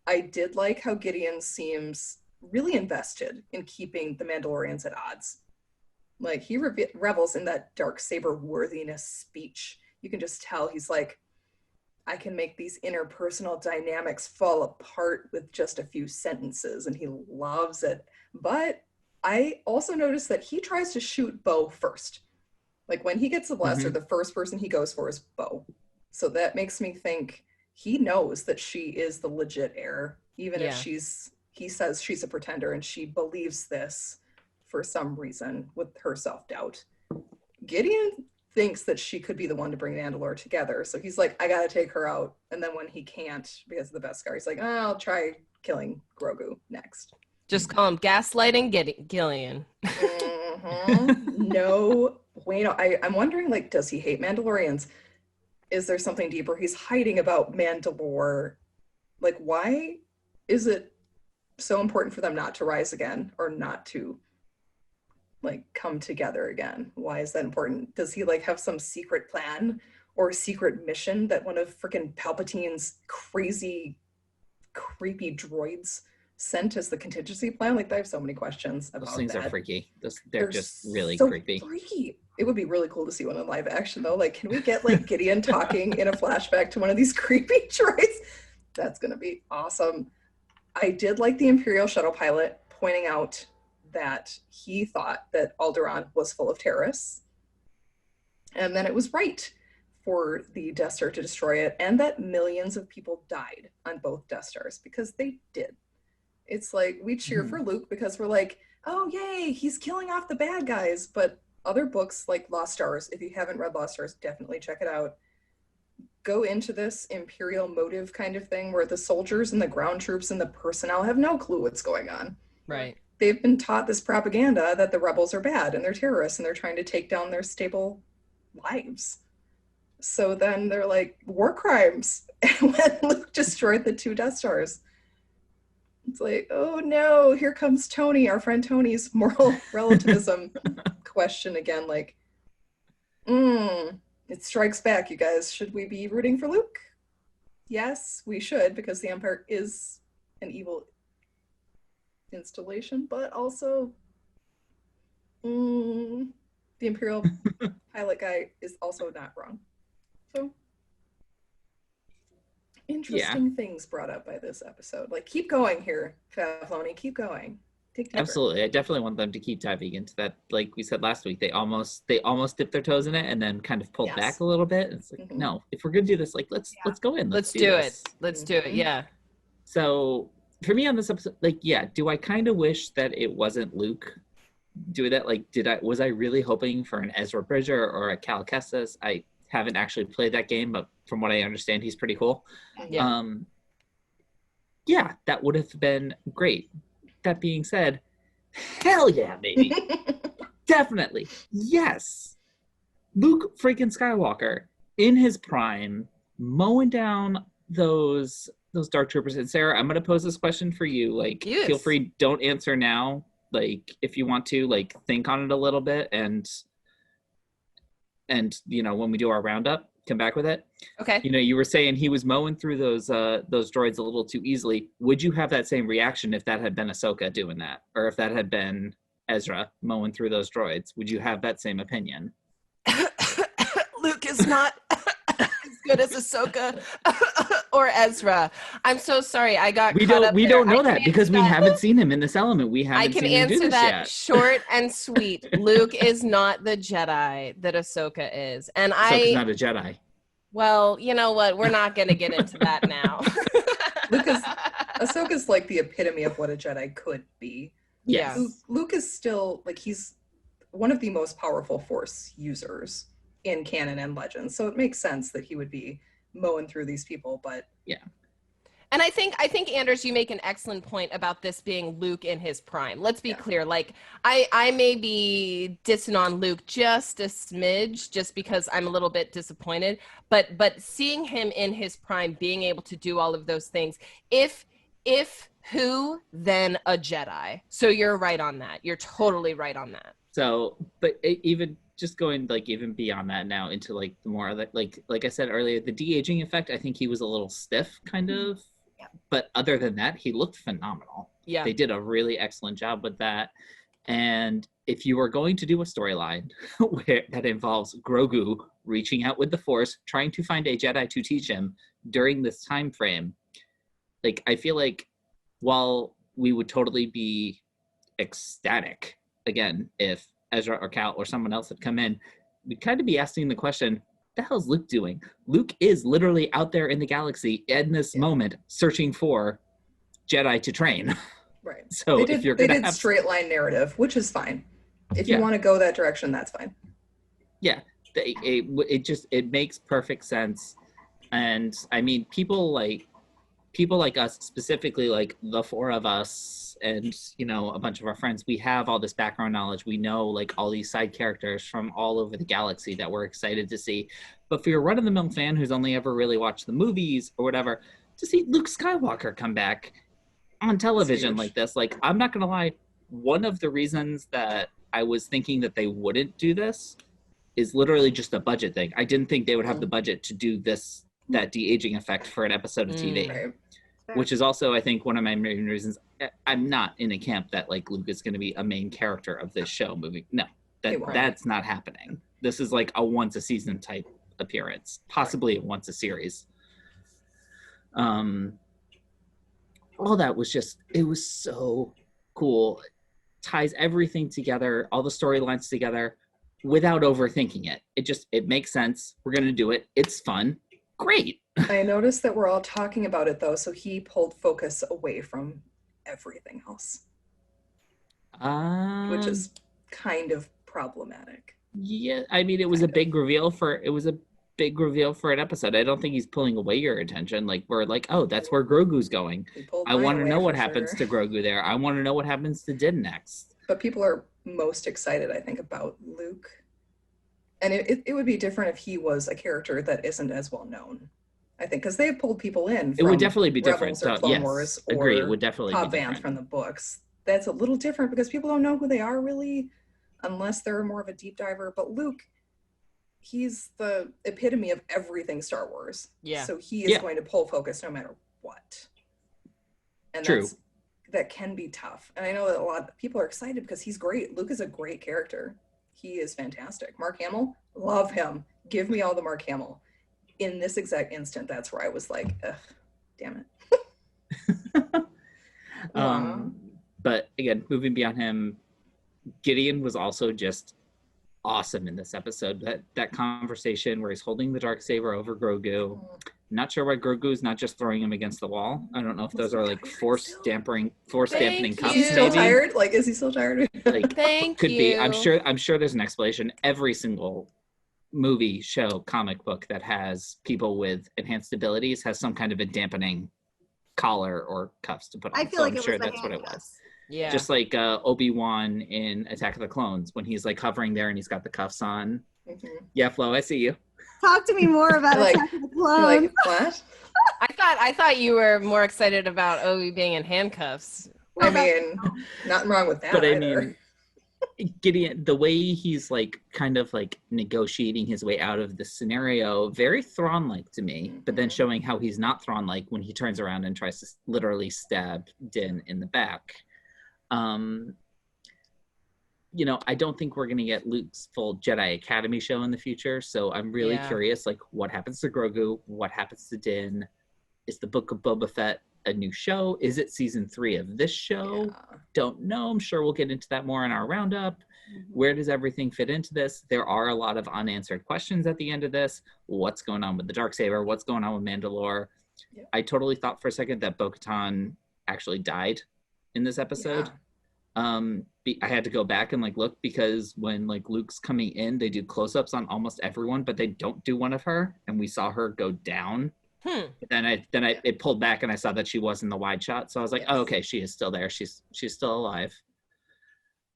I did like how Gideon seems really invested in keeping the Mandalorians at odds. Like, he revels in that dark saber worthiness speech. You can just tell he's like, I can make these interpersonal dynamics fall apart with just a few sentences, and he loves it. But I also noticed that he tries to shoot Bo first. Like, when he gets the blaster, the first person he goes for is Bo. So that makes me think he knows that she is the legit heir, even if he says she's a pretender and she believes this for some reason with her self-doubt. Gideon thinks that she could be the one to bring Mandalore together. So he's like, I gotta take her out. And then when he can't because of the Beskar, he's like, I'll try killing Grogu next. Just call him gaslighting Gillian. No, wait, I'm wondering, like, does he hate Mandalorians? Is there something deeper he's hiding about Mandalore? Like, why is it so important for them not to rise again or not to, like, come together again? Why is that important? Does he, like, have some secret plan or secret mission that one of freaking Palpatine's crazy, creepy droids sent as the contingency plan? Like, I have so many questions about that. Those things are freaky. They're just really so creepy. Freaky. It would be really cool to see one in live action, though. Like, can we get, like, Gideon talking in a flashback to one of these creepy droids? That's going to be awesome. I did like the Imperial shuttle pilot pointing out that he thought that Alderaan was full of terrorists. And then it was right for the Death Star to destroy it, and that millions of people died on both Death Stars, because they did. It's like, we cheer for Luke because we're like, oh, yay, he's killing off the bad guys. But other books like Lost Stars, if you haven't read Lost Stars, definitely check it out, go into this Imperial motive kind of thing where the soldiers and the ground troops and the personnel have no clue what's going on. Right. They've been taught this propaganda that the rebels are bad and they're terrorists and they're trying to take down their stable lives. So then they're like, war crimes. And when Luke destroyed the 2 Death Stars, it's like, oh no, here comes Tony, our friend Tony's moral relativism question again. Like, it strikes back, you guys. Should we be rooting for Luke? Yes, we should, because the Empire is an evil installation, but also the Imperial pilot guy is also not wrong. So interesting things brought up by this episode. Like, keep going here, Favloni, keep going. Absolutely. I definitely want them to keep diving into that. Like we said last week, they almost dipped their toes in it and then kind of pulled back a little bit. It's like, no, if we're gonna do this, like let's go in. Let's do it. Let's do it. Yeah. So for me on this episode, like, do I kind of wish that it wasn't Luke doing that? Like, was I really hoping for an Ezra Bridger or a Cal Kestis? I haven't actually played that game, but from what I understand, he's pretty cool. Yeah. That would have been great. That being said, hell yeah, baby. Definitely. Yes. Luke freaking Skywalker in his prime, mowing down those Dark Troopers. And Sarah, I'm going to pose this question for you. Like, feel free, don't answer now. Like, if you want to, like, think on it a little bit and when we do our roundup, come back with it. Okay. You know, you were saying he was mowing through those droids a little too easily. Would you have that same reaction if that had been Ahsoka doing that, or if that had been Ezra mowing through those droids? Would you have that same opinion? Luke is not as good as Ahsoka or Ezra. I'm so sorry. I got We caught don't up we there. don't know I can that because we answer that. haven't seen him in this element. We I haven't can seen him do answer this that yet. short and sweet. Luke is not the Jedi that Ahsoka is. And Ahsoka's not a Jedi. well, you know what? We're not going to get into that now. Ahsoka's like the epitome of what a Jedi could be. Yes. Yeah. Luke is still, like, he's one of the most powerful Force users in canon and legends. So it makes sense that he would be mowing through these people, but And I think Anders, you make an excellent point about this being Luke in his prime. Let's be clear. Like I may be dissing on Luke just a smidge, just because I'm a little bit disappointed. But seeing him in his prime, being able to do all of those things, if who, then a Jedi. So you're right on that. You're totally right on that. So, but even just going like even beyond that now into like the more like I said earlier, the de-aging effect, I think he was a little stiff kind of. Yeah. But other than that, he looked phenomenal. Yeah. They did a really excellent job with that. And if you are going to do a storyline that involves Grogu reaching out with the Force, trying to find a Jedi to teach him during this time frame, like I feel like while we would totally be ecstatic again if Ezra or Cal or someone else had come in, we'd kind of be asking the question, the hell's Luke doing? Luke is literally out there in the galaxy in this moment searching for Jedi to train. right. So they if you're they gonna did have straight line narrative, which is fine. If Yeah. you want to go that direction, that's fine. yeah, it makes perfect sense. And I mean, people like us, specifically like the four of us and, you know, a bunch of our friends, we have all this background knowledge. We know like all these side characters from all over the galaxy that we're excited to see. But for your run-of-the-mill fan who's only ever really watched the movies or whatever, to see Luke Skywalker come back on television like this, like, I'm not gonna lie, one of the reasons that I was thinking that they wouldn't do this is literally just a budget thing. I didn't think they would have the budget to do this, that de-aging effect for an episode of TV. Right. Which is also, I think, one of my main reasons. I'm not in a camp that like Luke is going to be a main character of this show moving. No, that's not happening. This is like a once a season type appearance, possibly a once a series. All that was just, it was so cool. Ties everything together, all the storylines together without overthinking it. It makes sense. We're going to do it. It's fun. Great. I noticed that we're all talking about it though, so he pulled focus away from everything else, which is kind of problematic. Yeah, I mean, it was a big reveal for an episode. I don't think he's pulling away your attention. Like, we're like, oh, that's where Grogu's going. I want to know what happens to Grogu there. I want to know what happens to Din next. But people are most excited, I think, about Luke. And it would be different if he was a character that isn't as well known. I think, because they have pulled people in. It would definitely be different. Rebels or Clone Wars, or agree. It would definitely Cobb be Vanth different from the books. That's a little different because people don't know who they are really, unless they're more of a deep diver. But Luke, he's the epitome of everything Star Wars. Yeah. So he is going to pull focus no matter what. And True. That can be tough. And I know that a lot of people are excited because he's great. Luke is a great character. He is fantastic. Mark Hamill, love him. Give me all the Mark Hamill. In this exact instant, that's where I was like, ugh, damn it. But again, moving beyond him, Gideon was also just awesome in this episode. That conversation where he's holding the Darksaber over Grogu. Not sure why Grogu's not just throwing him against the wall. I don't know if those are like force dampening cuffs. Is he still maybe. tired? Like, is he still tired? Like, Thank you. be. I'm sure there's an explanation. Every single movie, show, comic book that has people with enhanced abilities has some kind of a dampening collar or cuffs to put on. I feel like I'm it sure was the that's what it was. handcuffs. Yeah. Just like Obi-Wan in Attack of the Clones when he's like hovering there and he's got the cuffs on. Mm-hmm. Yeah, Flo, I see you. Talk to me more about Like- Attack of the You're Clones. like, what? I thought you were more excited about Obi being in handcuffs. I mean, nothing wrong with that But I either. mean, Gideon, the way he's like kind of like negotiating his way out of the scenario, very Thrawn-like to me, but then showing how he's not Thrawn-like when he turns around and tries to literally stab Din in the back. You know, I don't think we're going to get Luke's full Jedi Academy show in the future, so I'm really curious, like, what happens to Grogu? What happens to Din? Is the Book of Boba Fett a new show? Is it season 3 of this show? Yeah. Don't know. I'm sure we'll get into that more in our roundup. Where does everything fit into this? There are a lot of unanswered questions at the end of this. What's going on with the Darksaber? What's going on with Mandalore? Yeah. I totally thought for a second that Bo-Katan actually died in this episode. Yeah. I had to go back and like look, because when like Luke's coming in, they do close-ups on almost everyone, but they don't do one of her, and we saw her go down. Then it pulled back and I saw that she was in the wide shot, so I was like, oh, okay, she is still there. She's still alive.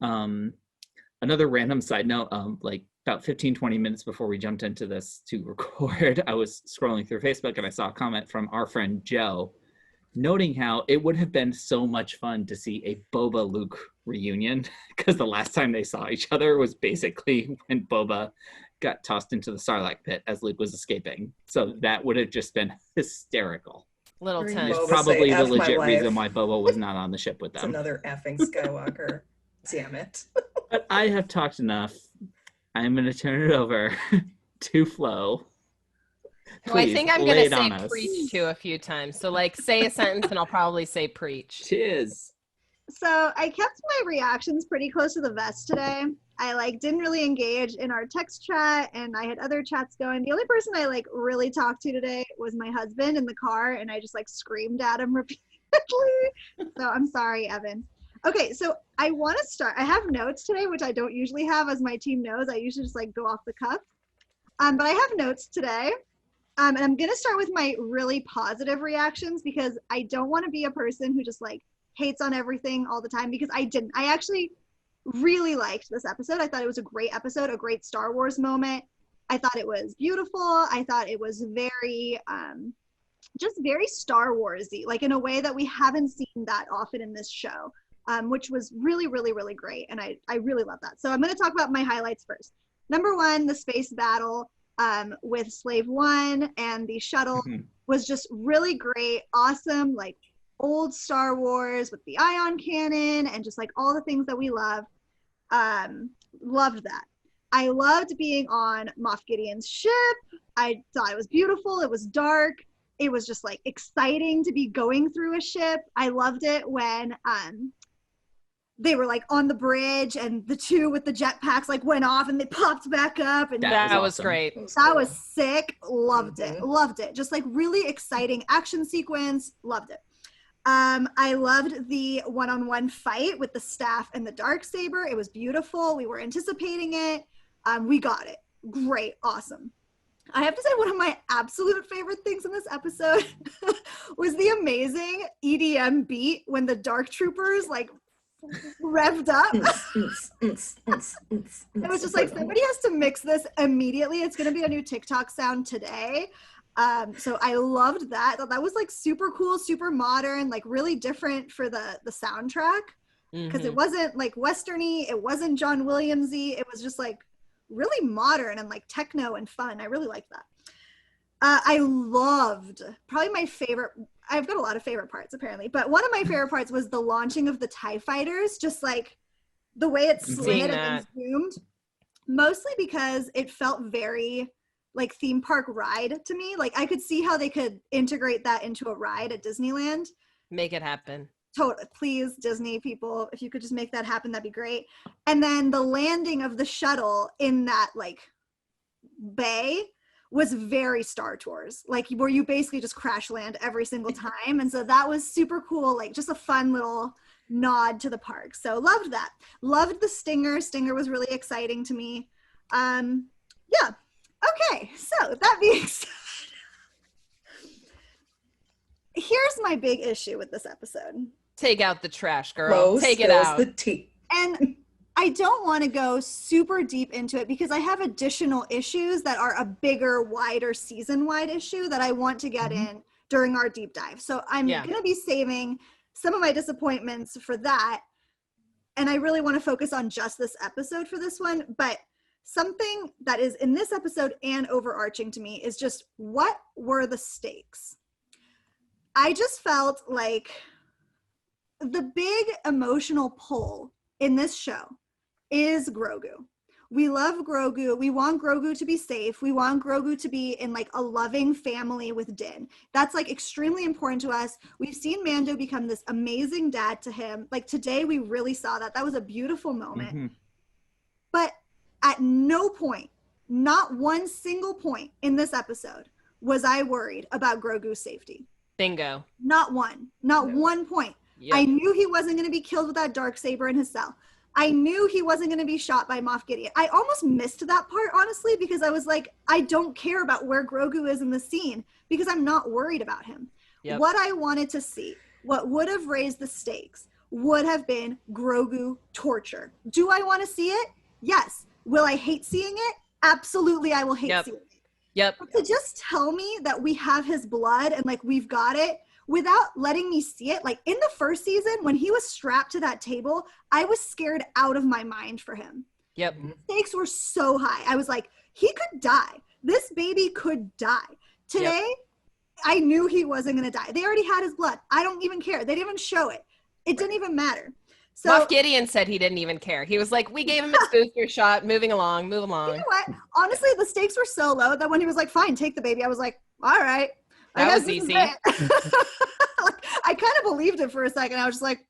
Another random side note, like about 15-20 minutes before we jumped into this to record, I was scrolling through Facebook and I saw a comment from our friend Joe noting how it would have been so much fun to see a Boba Luke reunion, because the last time they saw each other was basically when Boba got tossed into the Sarlacc pit as Luke was escaping. So that would have just been hysterical. Little Hearing tense. Boba It's probably say, the "F my legit life." reason why Boba was not on the ship with It's them. another effing Skywalker. Damn it. But I have talked enough. I'm going to turn it over to Flo. Well, I Please, think I'm lay going it to on say us. preach too a few times. So like say a sentence and I'll probably say preach. Cheers. So I kept my reactions pretty close to the vest today. I like didn't really engage in our text chat, and I had other chats going. The only person I like really talked to today was my husband in the car, and I just like screamed at him repeatedly. So I'm sorry, Evan. Okay, so I want to start. I have notes today, which I don't usually have, as my team knows. I usually just like go off the cuff. But I have notes today. And I'm going to start with my really positive reactions, because I don't want to be a person who just like hates on everything all the time, because I didn't. I actually really liked this episode. I thought it was a great episode, a great Star Wars moment. I thought it was beautiful. I thought it was very, just very Star Wars-y, like in a way that we haven't seen that often in this show, which was really, really, really great. And I really love that. So I'm going to talk about my highlights first. Number one, the space battle with Slave One and the shuttle was just really great, awesome, like old Star Wars with the ion cannon and just like all the things that we love. Loved that. I loved being on Moff Gideon's ship. I thought it was beautiful. It was dark. It was just like exciting to be going through a ship. I loved it when they were like on the bridge and the two with the jetpacks like went off and they popped back up, and That was awesome. great. that was sick. Loved it. Just like really exciting action sequence. Loved it. I loved the one-on-one fight with the staff and the Darksaber. It was beautiful. We were anticipating it. We got it. Great. Awesome. I have to say, one of my absolute favorite things in this episode was the amazing EDM beat when the Dark Troopers like revved up. It was just like, somebody has to mix this immediately. It's going to be a new TikTok sound today. So I loved that. That was like super cool, super modern, like really different for the soundtrack, because it wasn't like Westerny, it wasn't John Williamsy. It was just like really modern and like techno and fun. I really liked that. I loved, probably my favorite, I've got a lot of favorite parts apparently, but one of my favorite parts was the launching of the TIE fighters, just like the way it slid and then zoomed, mostly because it felt very like theme park ride to me. Like I could see how they could integrate that into a ride at Disneyland. Make it happen. Totally. Please, Disney people, if you could just make that happen, that'd be great. And then the landing of the shuttle in that like bay was very Star Tours, like where you basically just crash land every single time. And so that was super cool, like just a fun little nod to the park. So loved that. Loved the Stinger. Stinger was really exciting to me. Yeah. Okay, so that being said, here's my big issue with this episode. Take out the trash, girl. Flo Take it spills out. the tea. And I don't want to go super deep into it because I have additional issues that are a bigger, wider, season-wide issue that I want to get in during our deep dive. So I'm going to be saving some of my disappointments for that. and I really want to focus on just this episode for this one, but something that is in this episode and overarching to me is just, what were the stakes? I just felt like the big emotional pull in this show is Grogu. We love Grogu. We want Grogu to be safe. We want Grogu to be in like a loving family with Din. That's like extremely important to us. We've seen Mando become this amazing dad to him. Like today we really saw that. That was a beautiful moment. Mm-hmm. But at no point, not one single point in this episode, was I worried about Grogu's safety. Bingo. Not one. Not one point. Yep. I knew he wasn't going to be killed with that darksaber in his cell. I knew he wasn't going to be shot by Moff Gideon. I almost missed that part, honestly, because I was like, I don't care about where Grogu is in the scene because I'm not worried about him. Yep. What I wanted to see, what would have raised the stakes, would have been Grogu torture. Do I want to see it? Yes. Will I hate seeing it? Absolutely, I will hate seeing it. Yep. But to just tell me that we have his blood and like we've got it without letting me see it, like in the first season when he was strapped to that table, I was scared out of my mind for him. Yep. Stakes were so high. I was like, he could die. This baby could die. Today, I knew he wasn't going to die. They already had his blood. I don't even care. They didn't even show it. It didn't even matter. So, Moff Gideon said he didn't even care. He was like, we gave him his booster shot, moving along, move along. You know what? Honestly, the stakes were so low that when he was like, fine, take the baby, I was like, all right. That was easy. Like, I kind of believed it for a second. I was just like,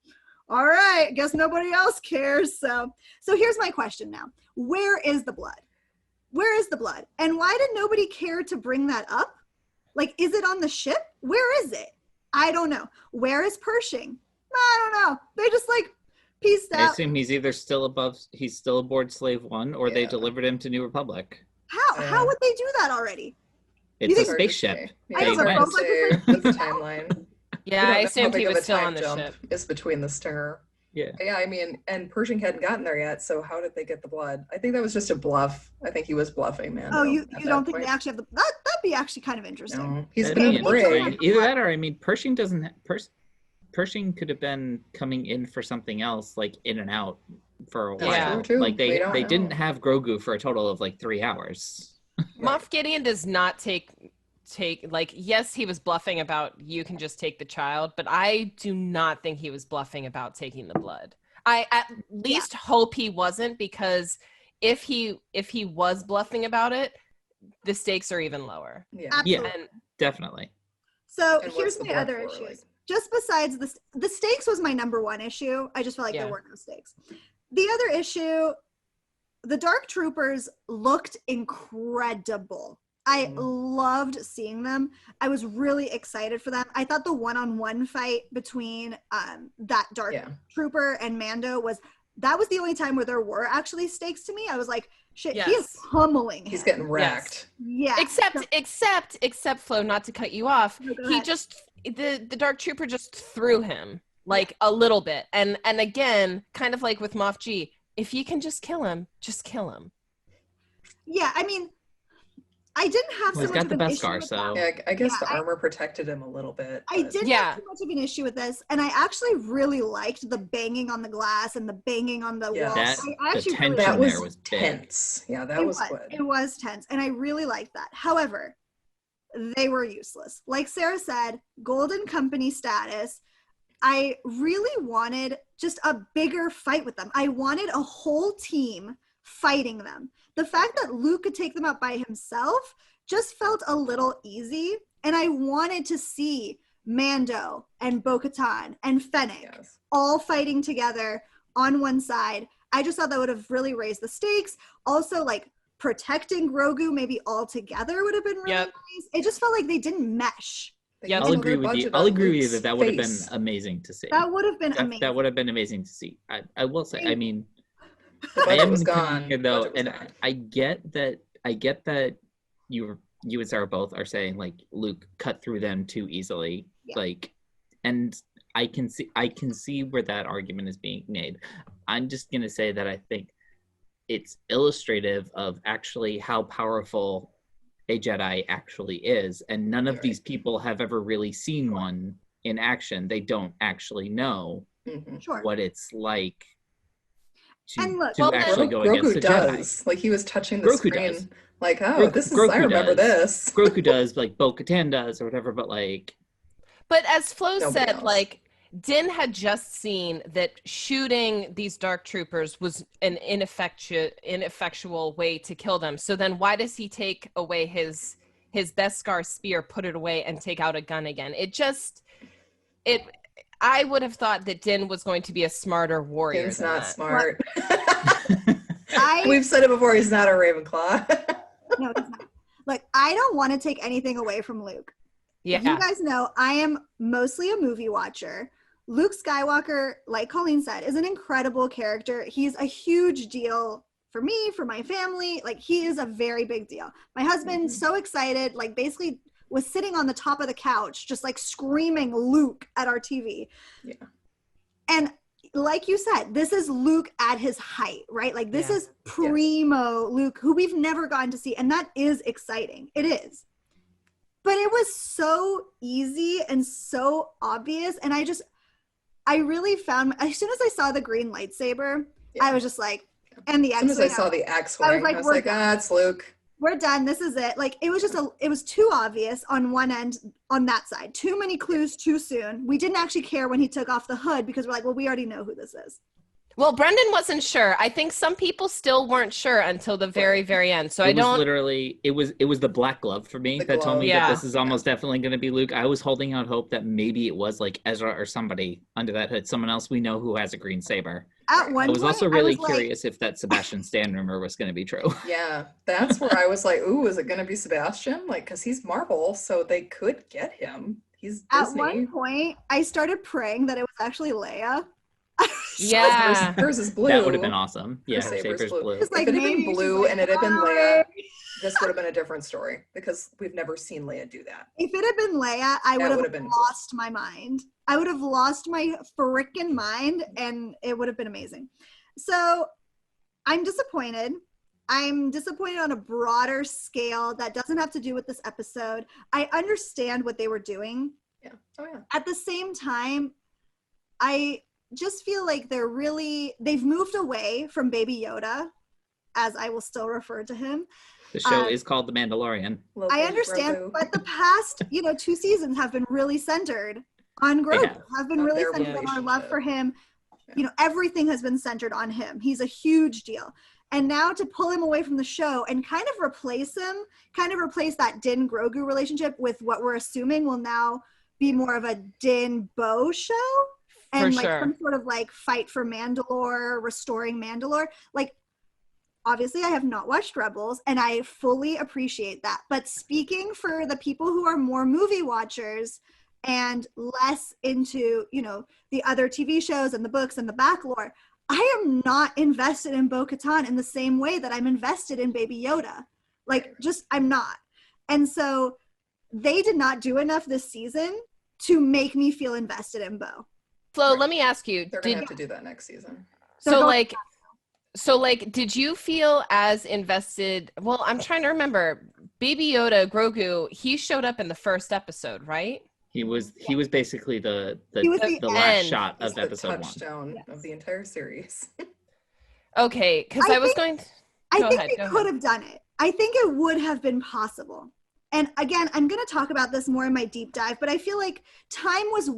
all right, guess nobody else cares. So here's my question now. Where is the blood? Where is the blood? And why did nobody care to bring that up? Like, is it on the ship? Where is it? I don't know. Where is Pershing? I don't know. They just like peaced out. I assume he's either still aboard Slave One, or they delivered him to New Republic. How would they do that already? It's a spaceship. Yeah, I They don't know. went. That's the timeline. Yeah, I assumed he was still on the ship. Is between the Stinger. Yeah. Yeah, I mean, and Pershing hadn't gotten there yet, so how did they get the blood? I think that was just a bluff. I think he was bluffing, man. Oh, you don't think they actually have the that'd be actually kind of interesting. No, he's That'd be gonna bring. interesting. Either that, or I mean, Pershing doesn't. Pershing could have been coming in for something else, like in and out for a while. Yeah. True, too. Like We they don't know. didn't have Grogu for a total of like 3 hours. Moff Gideon does not take like, yes, he was bluffing about you can just take the child, but I do not think he was bluffing about taking the blood. I at least hope he wasn't, because if he was bluffing about it, the stakes are even lower. Yeah. Absolutely. And Definitely. So And here's what's the my blood other for, issues. like? Just besides the stakes was my number one issue. I just felt like Yeah. there were no stakes. The other issue, the Dark Troopers looked incredible. I loved seeing them. I was really excited for them. I thought the one-on-one fight between that Dark Trooper and Mando was the only time where there were actually stakes to me. I was like, shit, he is pummeling him. He's getting wrecked. Yeah. except Flo, not to cut you off, No, go he ahead. just the Dark Trooper just threw him like a little bit, and again, kind of like with Moff G, if you can just kill him, just kill him. Yeah, I mean, I didn't have so He's much got of the an issue Beskar, with so that. Yeah, I guess the armor protected him a little bit. I but- didn't have too much of an issue with this, and I actually really liked the banging on the glass and the banging on the wall. That, I the actually tension That there was was big. tense. Yeah, that was good. It was tense, and I really liked that. However, they were useless. Like Sarah said, Golden Company status. I really wanted just a bigger fight with them. I wanted a whole team fighting them. The fact that Luke could take them out by himself just felt a little easy, and I wanted to see Mando and Bo-Katan and Fennec all fighting together on one side. I just thought that would have really raised the stakes. Also, like, protecting Grogu maybe all together would have been really nice. It just felt like they didn't mesh. I'll agree with you. I'll agree with you that would have been amazing to see. That would have been amazing. That would have been amazing to see. I will say, I mean, The I budget am was gone. though, Budget was and gone. I get that you and Sarah both are saying like Luke cut through them too easily, like, and I can see where that argument is being made. I'm just gonna say that I think it's illustrative of actually how powerful a Jedi actually is, and none of these people have ever really seen one in action. They don't actually know what it's like And look, to actually go against the Grogu Jedi. does. Like, he was touching the Grogu screen. does. Like, oh, Grogu- this is, Grogu I remember does. this. Grogu does, like Bo-Katan does, or whatever. But like, But as Flo Nobody said, else. like, Din had just seen that shooting these dark troopers was an ineffectual way to kill them. So then why does he take away his Beskar spear, put it away, and take out a gun again? I would have thought that Din was going to be a smarter warrior Din's than not that. smart. I We've said it before, he's not a Ravenclaw. no, he's not. Look, I don't want to take anything away from Luke. Yeah. You guys know I am mostly a movie watcher. Luke Skywalker, like Colleen said, is an incredible character. He's a huge deal for me, for my family. Like, he is a very big deal. My husband's so excited, like, basically was sitting on the top of the couch, just like screaming Luke at our TV. Yeah. And like you said, this is Luke at his height, right? Like, this is primo Luke, who we've never gotten to see. And that is exciting. It is. But it was so easy and so obvious. And I really found, as soon as I saw the green lightsaber, I was just like, and the As soon as I saw the X-wing, I was like, it's Luke. We're done. This is it. Like, it was too obvious on one end, on that side. Too many clues too soon. We didn't actually care when he took off the hood because we're like, well, we already know who this is. Well, Brendan wasn't sure. I think some people still weren't sure until the very, very end. So it was literally, it was the black glove for me that told me that this is almost definitely going to be Luke. I was holding out hope that maybe it was like Ezra or somebody under that hood, someone else we know who has a green saber. At one I was point, also really curious if that Sebastian Stan rumor was going to be true. Yeah, that's where I was like, ooh, is it going to be Sebastian? Like, because he's Marvel, so they could get him. He's Disney. At one point, I started praying that it was actually Leia. Yeah. Hers is blue. That would have been awesome. Yeah, her saber's blue. If it had been blue and it had been Leia, this would have been a different story because we've never seen Leia do that. If it had been Leia, I would have lost my mind. I would have lost my frickin' mind, and it would have been amazing. So I'm disappointed. I'm disappointed on a broader scale that doesn't have to do with this episode. I understand what they were doing. Yeah. Oh, yeah. At the same time, I just feel like they've moved away from Baby Yoda, as I will still refer to him. The show is called The Mandalorian. I understand, but the past, 2 seasons have been really centered on Grogu, have been really centered on our love for him. Everything has been centered on him. He's a huge deal. And now to pull him away from the show and kind of replace that Din Grogu relationship with what we're assuming will now be more of a Din Bo show. And some sort of like fight for Mandalore, restoring Mandalore. Like, obviously I have not watched Rebels and I fully appreciate that. But speaking for the people who are more movie watchers and less into, the other TV shows and the books and the back lore, I am not invested in Bo-Katan in the same way that I'm invested in Baby Yoda. Like, I'm not. And so they did not do enough this season to make me feel invested in Bo. Flo, let me ask you. They're going to have to do that next season. So did you feel as invested? Well, I'm trying to remember. Baby Yoda, Grogu, he showed up in the first episode, right? He was basically the last shot of episode 1. Touchstone of the entire series. Okay, because I think they could have done it. I think it would have been possible. And again, I'm going to talk about this more in my deep dive, but I feel like time was,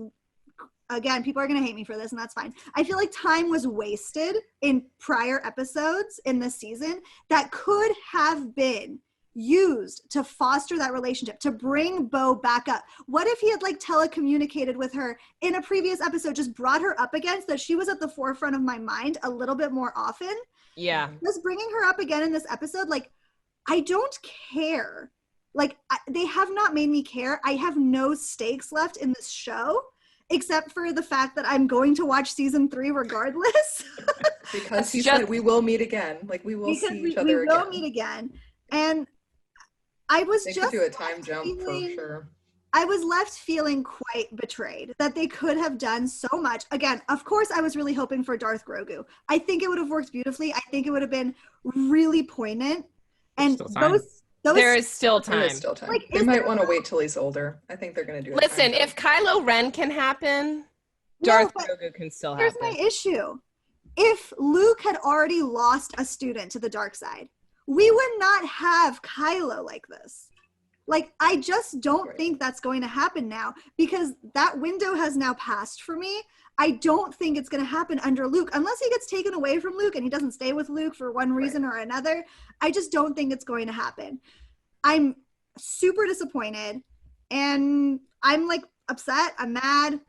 again, people are going to hate me for this, and that's fine. I feel like time was wasted in prior episodes in this season that could have been used to foster that relationship, to bring Bo back up. What if he had telecommunicated with her in a previous episode, just brought her up again so that she was at the forefront of my mind a little bit more often? Yeah. Just bringing her up again in this episode, I don't care. They have not made me care. I have no stakes left in this show, except for the fact that I'm going to watch season 3 regardless. Because he said we will meet again. We will see each other again. We will meet again. And I was they just could do a time jump for sure. I was left feeling quite betrayed that they could have done so much. Again, of course, I was really hoping for Darth Grogu. I think it would have worked beautifully. I think it would have been really poignant. And there is still time. There is still time. They might want to wait till he's older. I think they're going to do it. Listen, if Kylo Ren can happen, Darth Grogu can still happen. Here's my issue. if Luke had already lost a student to the dark side, we would not have Kylo like this. Like, I just don't think that's going to happen now, because that window has now passed for me. I don't think it's going to happen under Luke, unless he gets taken away from Luke and he doesn't stay with Luke for one reason or another. I just don't think it's going to happen. I'm super disappointed, and I'm like upset. I'm mad.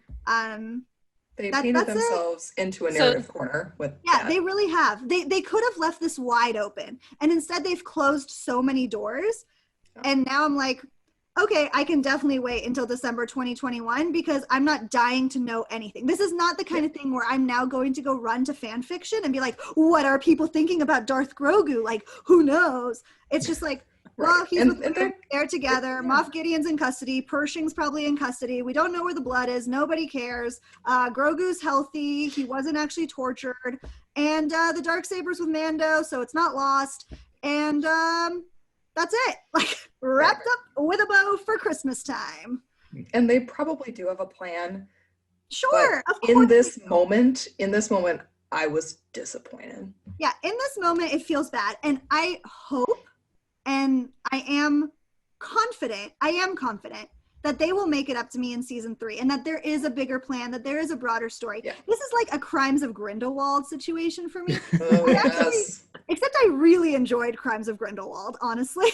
They painted themselves into a narrative corner with that. They really have. They could have left this wide open, and instead they've closed so many doors. And now I'm like, okay, I can definitely wait until December 2021 because I'm not dying to know anything. This is not the kind of thing where I'm now going to go run to fan fiction and be like, what are people thinking about Darth Grogu? Like, who knows? It's just like, well, he's with Luke, they're together. Moff Gideon's in custody. Pershing's probably in custody. We don't know where the blood is. Nobody cares. Grogu's healthy. He wasn't actually tortured. And the Darksaber's with Mando, so it's not lost. And that's it. Like, wrapped up with a bow for Christmas time. And they probably do have a plan. Sure, of course. In this moment, I was disappointed. Yeah, in this moment, it feels bad. And I hope, and I am confident that they will make it up to me in season 3, and that there is a bigger plan, that there is a broader story. Yeah. This is like a Crimes of Grindelwald situation for me. Except I really enjoyed Crimes of Grindelwald, honestly.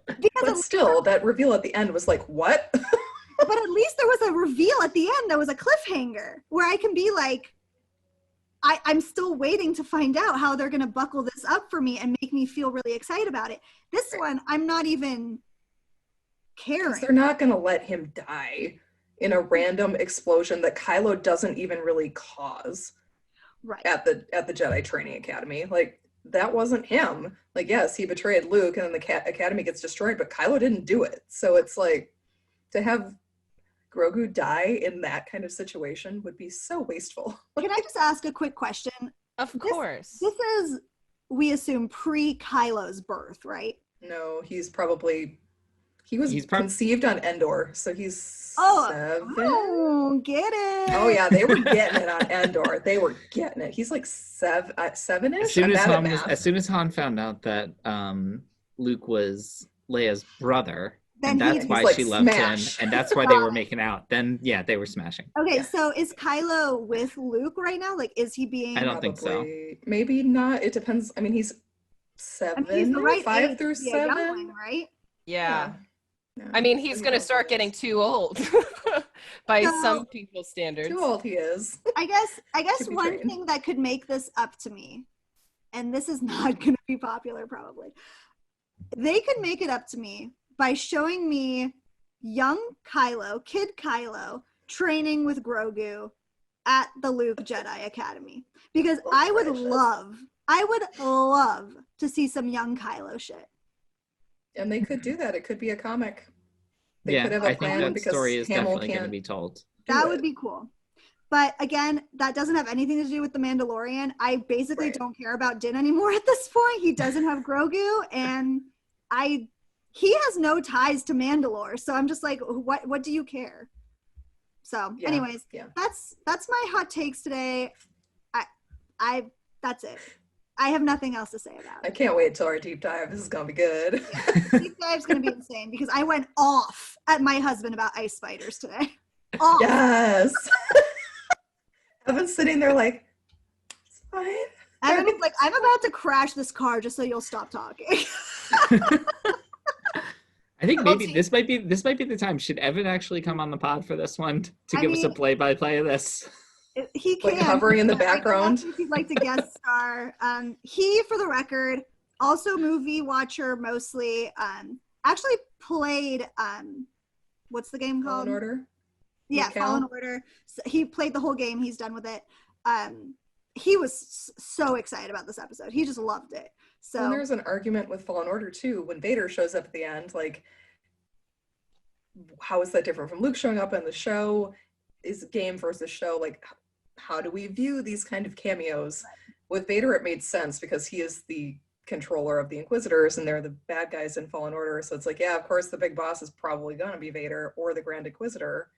But still, that reveal at the end was like, what? But at least there was a reveal at the end that was a cliffhanger, where I can be like, I'm still waiting to find out how they're going to buckle this up for me and make me feel really excited about it. This one, I'm not even caring. They're not going to let him die in a random explosion that Kylo doesn't even really cause at the Jedi Training Academy. Like, that wasn't him. Like, yes, he betrayed Luke and then the Academy gets destroyed, but Kylo didn't do it. So it's like, to have Grogu die in that kind of situation would be so wasteful. Can I just ask a quick question? Of course. This is, we assume, pre-Kylo's birth, right? No, he was conceived on Endor, so he's 7. Oh, get it. Oh yeah, they were getting it on Endor. They were getting it. He's like 7-ish. As soon as Han found out that Luke was Leia's brother, and that's why she loved him, and that's why they were making out. Then, yeah, they were smashing. Okay, so is Kylo with Luke right now? Like, is he being... I don't think so. Maybe not. It depends. I mean, he's 7, he's the right 5 age through to be 7. a youngling, right? Yeah. I mean, he's going to start getting too old by some people's standards. Too old he is. I guess one thing that could make this up to me, and this is not going to be popular probably, they could make it up to me by showing me young Kylo, kid Kylo, training with Grogu at the Luke Jedi Academy. Because I would love to see some young Kylo shit. And they could do that. It could be a comic. They could have a I plan think that because story is Hamill definitely going to be told. That would be cool. But again, that doesn't have anything to do with The Mandalorian. I basically don't care about Din anymore at this point. He doesn't have Grogu, and he has no ties to Mandalore. So I'm just like, what do you care? So anyways, that's my hot takes today. That's it. I have nothing else to say about it. I can't wait till our deep dive. This is going to be good. Deep dive's going to be insane because I went off at my husband about ice spiders today. Off. Yes. Evan's sitting there like, it's fine. Evan was like, I'm about to crash this car just so you'll stop talking. I think maybe this might be the time. Should Evan actually come on the pod for this one to give us a play-by-play of this? He can. Like hovering in the background. If he'd like to guest star. He, for the record, also movie watcher mostly. Actually played, what's the game called? Fallen Order? Yeah, Fallen Order. So he played the whole game. He's done with it. He was so excited about this episode. He just loved it. So there's an argument with Fallen Order too. When Vader shows up at the end, like, how is that different from Luke showing up in the show? Is game versus show, like, how do we view these kind of cameos? With Vader, it made sense because he is the controller of the Inquisitors and they're the bad guys in Fallen Order. So it's like, yeah, of course, the big boss is probably going to be Vader or the Grand Inquisitor.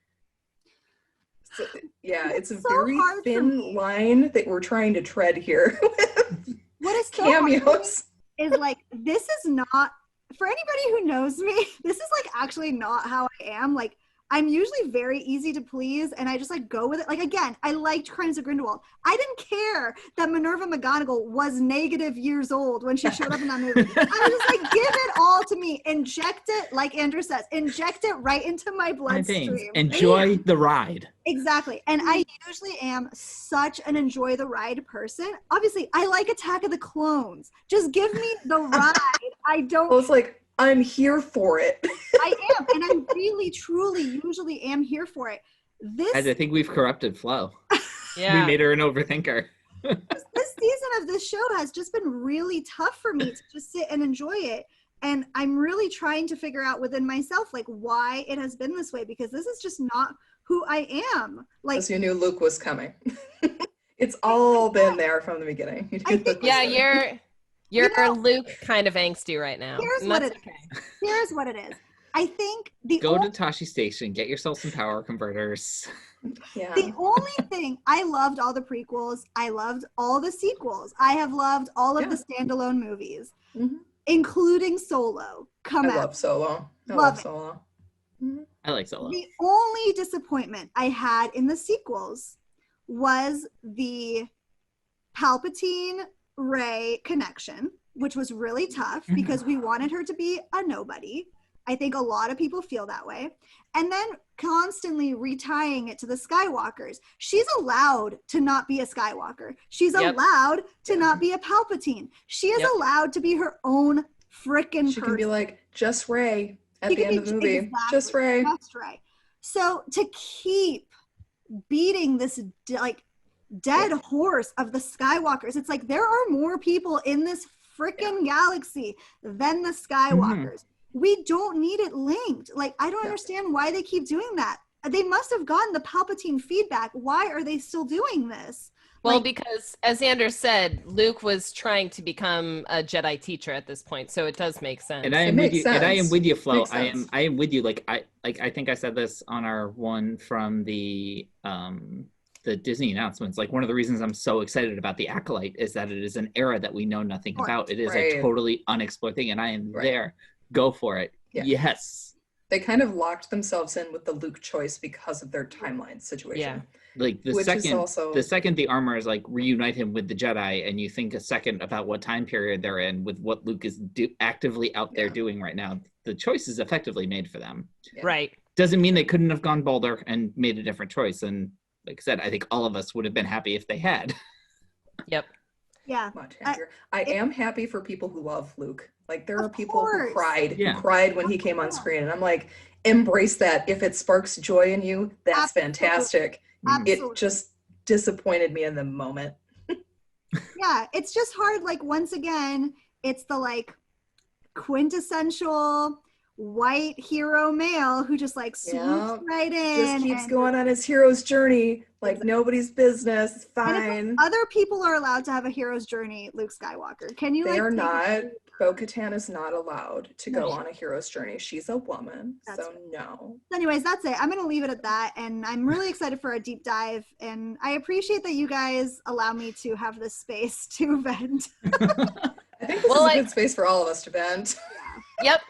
So, yeah, it's a so very hard for thin me. line that we're trying to tread here with What is so hard for me cameos. is like, this is not, for anybody who knows me, this is like actually not how I am. Like, I'm usually very easy to please, and I just like go with it. Like, again, I liked Crimes of Grindelwald. I didn't care that Minerva McGonagall was -years old when she showed up in that movie. I was just like, give it all to me. Inject it, like Andrew says, inject it right into my My veins. bloodstream. Enjoy the ride. Exactly. And I usually am such an enjoy the ride person. Obviously, I like Attack of the Clones. Just give me the ride. I don't. Well, it's like, I'm here for it. I am. And I really, truly, usually am here for it. I This think we've corrupted Flo. Yeah. We made her an overthinker. this season of this show has just been really tough for me to just sit and enjoy it. And I'm really trying to figure out within myself, like, why it has been this way, because this is just not who I am. Like, Because you knew Luke was coming. It's all been there from the beginning. You knew Luke was Yeah, coming. you're You know- Luke kind of angsty right now. Here's and what that's it okay. here's what it is. I think the Go only to Tashi Station, get yourself some power converters. Yeah. The only thing, I loved all the prequels. I loved all the sequels. I have loved all of the standalone movies, Mhm. including Solo. Come I out. love Solo. I Love love it. Solo. I like Solo. The only disappointment I had in the sequels was the Palpatine Rey connection, which was really tough because we wanted her to be a nobody. I think a lot of people feel that way. And then constantly retying it to the Skywalkers. She's allowed to not be a Skywalker. She's Yep. allowed to not be a Palpatine. She is Yep. allowed to be her own freaking She person. can be like, just Ray at She the can end of be- the movie. exactly, Just Ray. That's right. So to keep beating this like dead horse of the Skywalkers, it's like there are more people in this freaking galaxy than the Skywalkers. We don't need it linked. Like, I don't understand why they keep doing that. They must have gotten the Palpatine feedback. Why are they still doing this? Well, Like, because as Anders said, Luke was trying to become a Jedi teacher at this point, so it does make sense. And I It am with makes you. And I am sense. with you, Flo. Makes sense. I am with you. I think I said this on our one from the Disney announcements. Like, one of the reasons I'm so excited about the Acolyte is that it is an era that we know nothing Right. about. It is Right. a totally unexplored thing, and I am Right. there. Go for it. Yeah. Yes. They kind of locked themselves in with the Luke choice because of their timeline situation. Like the Which is second, also- the second the armor is like reunite him with the Jedi, and you think a second about what time period they're in with what Luke is actively out there Yeah. doing right now. The choice is effectively made for them. Yeah. Right. Doesn't mean they couldn't have gone bolder and made a different choice. And like I said, I think all of us would have been happy if they had. Yep. yeah. Much happier. I am happy for people who love Luke. Like, there are people course. who cried Yeah. when he came on screen, and I'm like, embrace that. If it sparks joy in you, that's fantastic. Absolutely. It just disappointed me in the moment. Yeah, it's just hard. Like, once again, it's the like quintessential white hero male who just like swoops Yeah. right in. Just keeps and- going on his hero's journey like Exactly. nobody's business. It's and if fine. other people are allowed to have a hero's journey, Luke Skywalker. Can you They like are take not. it- Bo-Katan is not allowed to No, go she- on a hero's journey. She's a woman, That's so right. no. Anyways, that's it. I'm going to leave it at that. And I'm really excited for a deep dive. And I appreciate that you guys allow me to have this space to vent. I think this Well, is a good space for all of us to vent. Yep.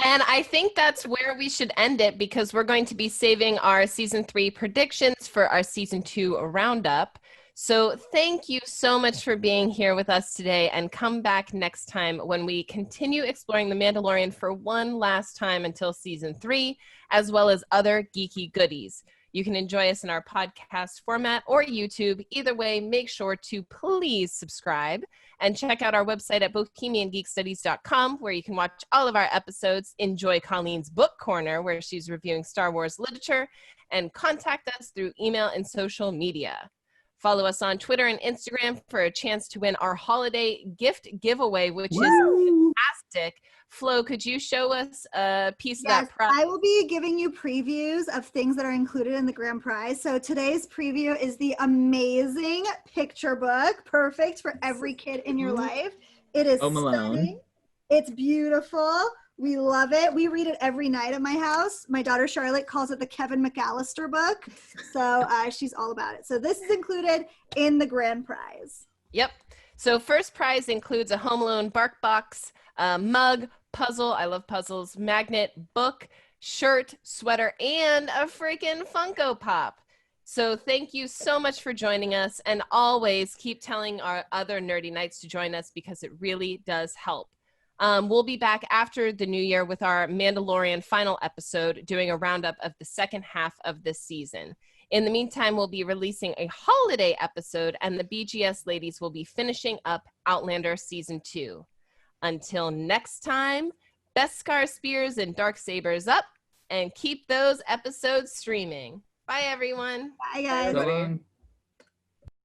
And I think that's where we should end it, because we're going to be saving our season 3 predictions for our season 2 roundup. So thank you so much for being here with us today, and come back next time when we continue exploring The Mandalorian for one last time until season 3, as well as other geeky goodies. You can enjoy us in our podcast format or YouTube. Either way, make sure to please subscribe and check out our website at bohemiangeekstudies.com, where you can watch all of our episodes, enjoy Colleen's book corner, where she's reviewing Star Wars literature, and contact us through email and social media. Follow us on Twitter and Instagram for a chance to win our holiday gift giveaway, which is fantastic. Flo, could you show us a piece of Yes, that prize? I will be giving you previews of things that are included in the grand prize. So today's preview is the amazing picture book, perfect for every kid in your life. It is Home Alone. stunning. It's beautiful. We love it. We read it every night at my house. My daughter Charlotte calls it the Kevin McAllister book. So she's all about it. So this is included in the grand prize. Yep. So first prize includes a Home Alone bark box, mug, puzzle, I love puzzles, magnet, book, shirt, sweater, and a freaking Funko Pop. So thank you so much for joining us, and always keep telling our other nerdy knights to join us because it really does help. We'll be back after the new year with our Mandalorian final episode, doing a roundup of the second half of this season. In the meantime, we'll be releasing a holiday episode, and the BGS ladies will be finishing up Outlander Season 2. Until next time, Beskar spears and darksabers up, and keep those episodes streaming. Bye, everyone. Bye, guys. So long.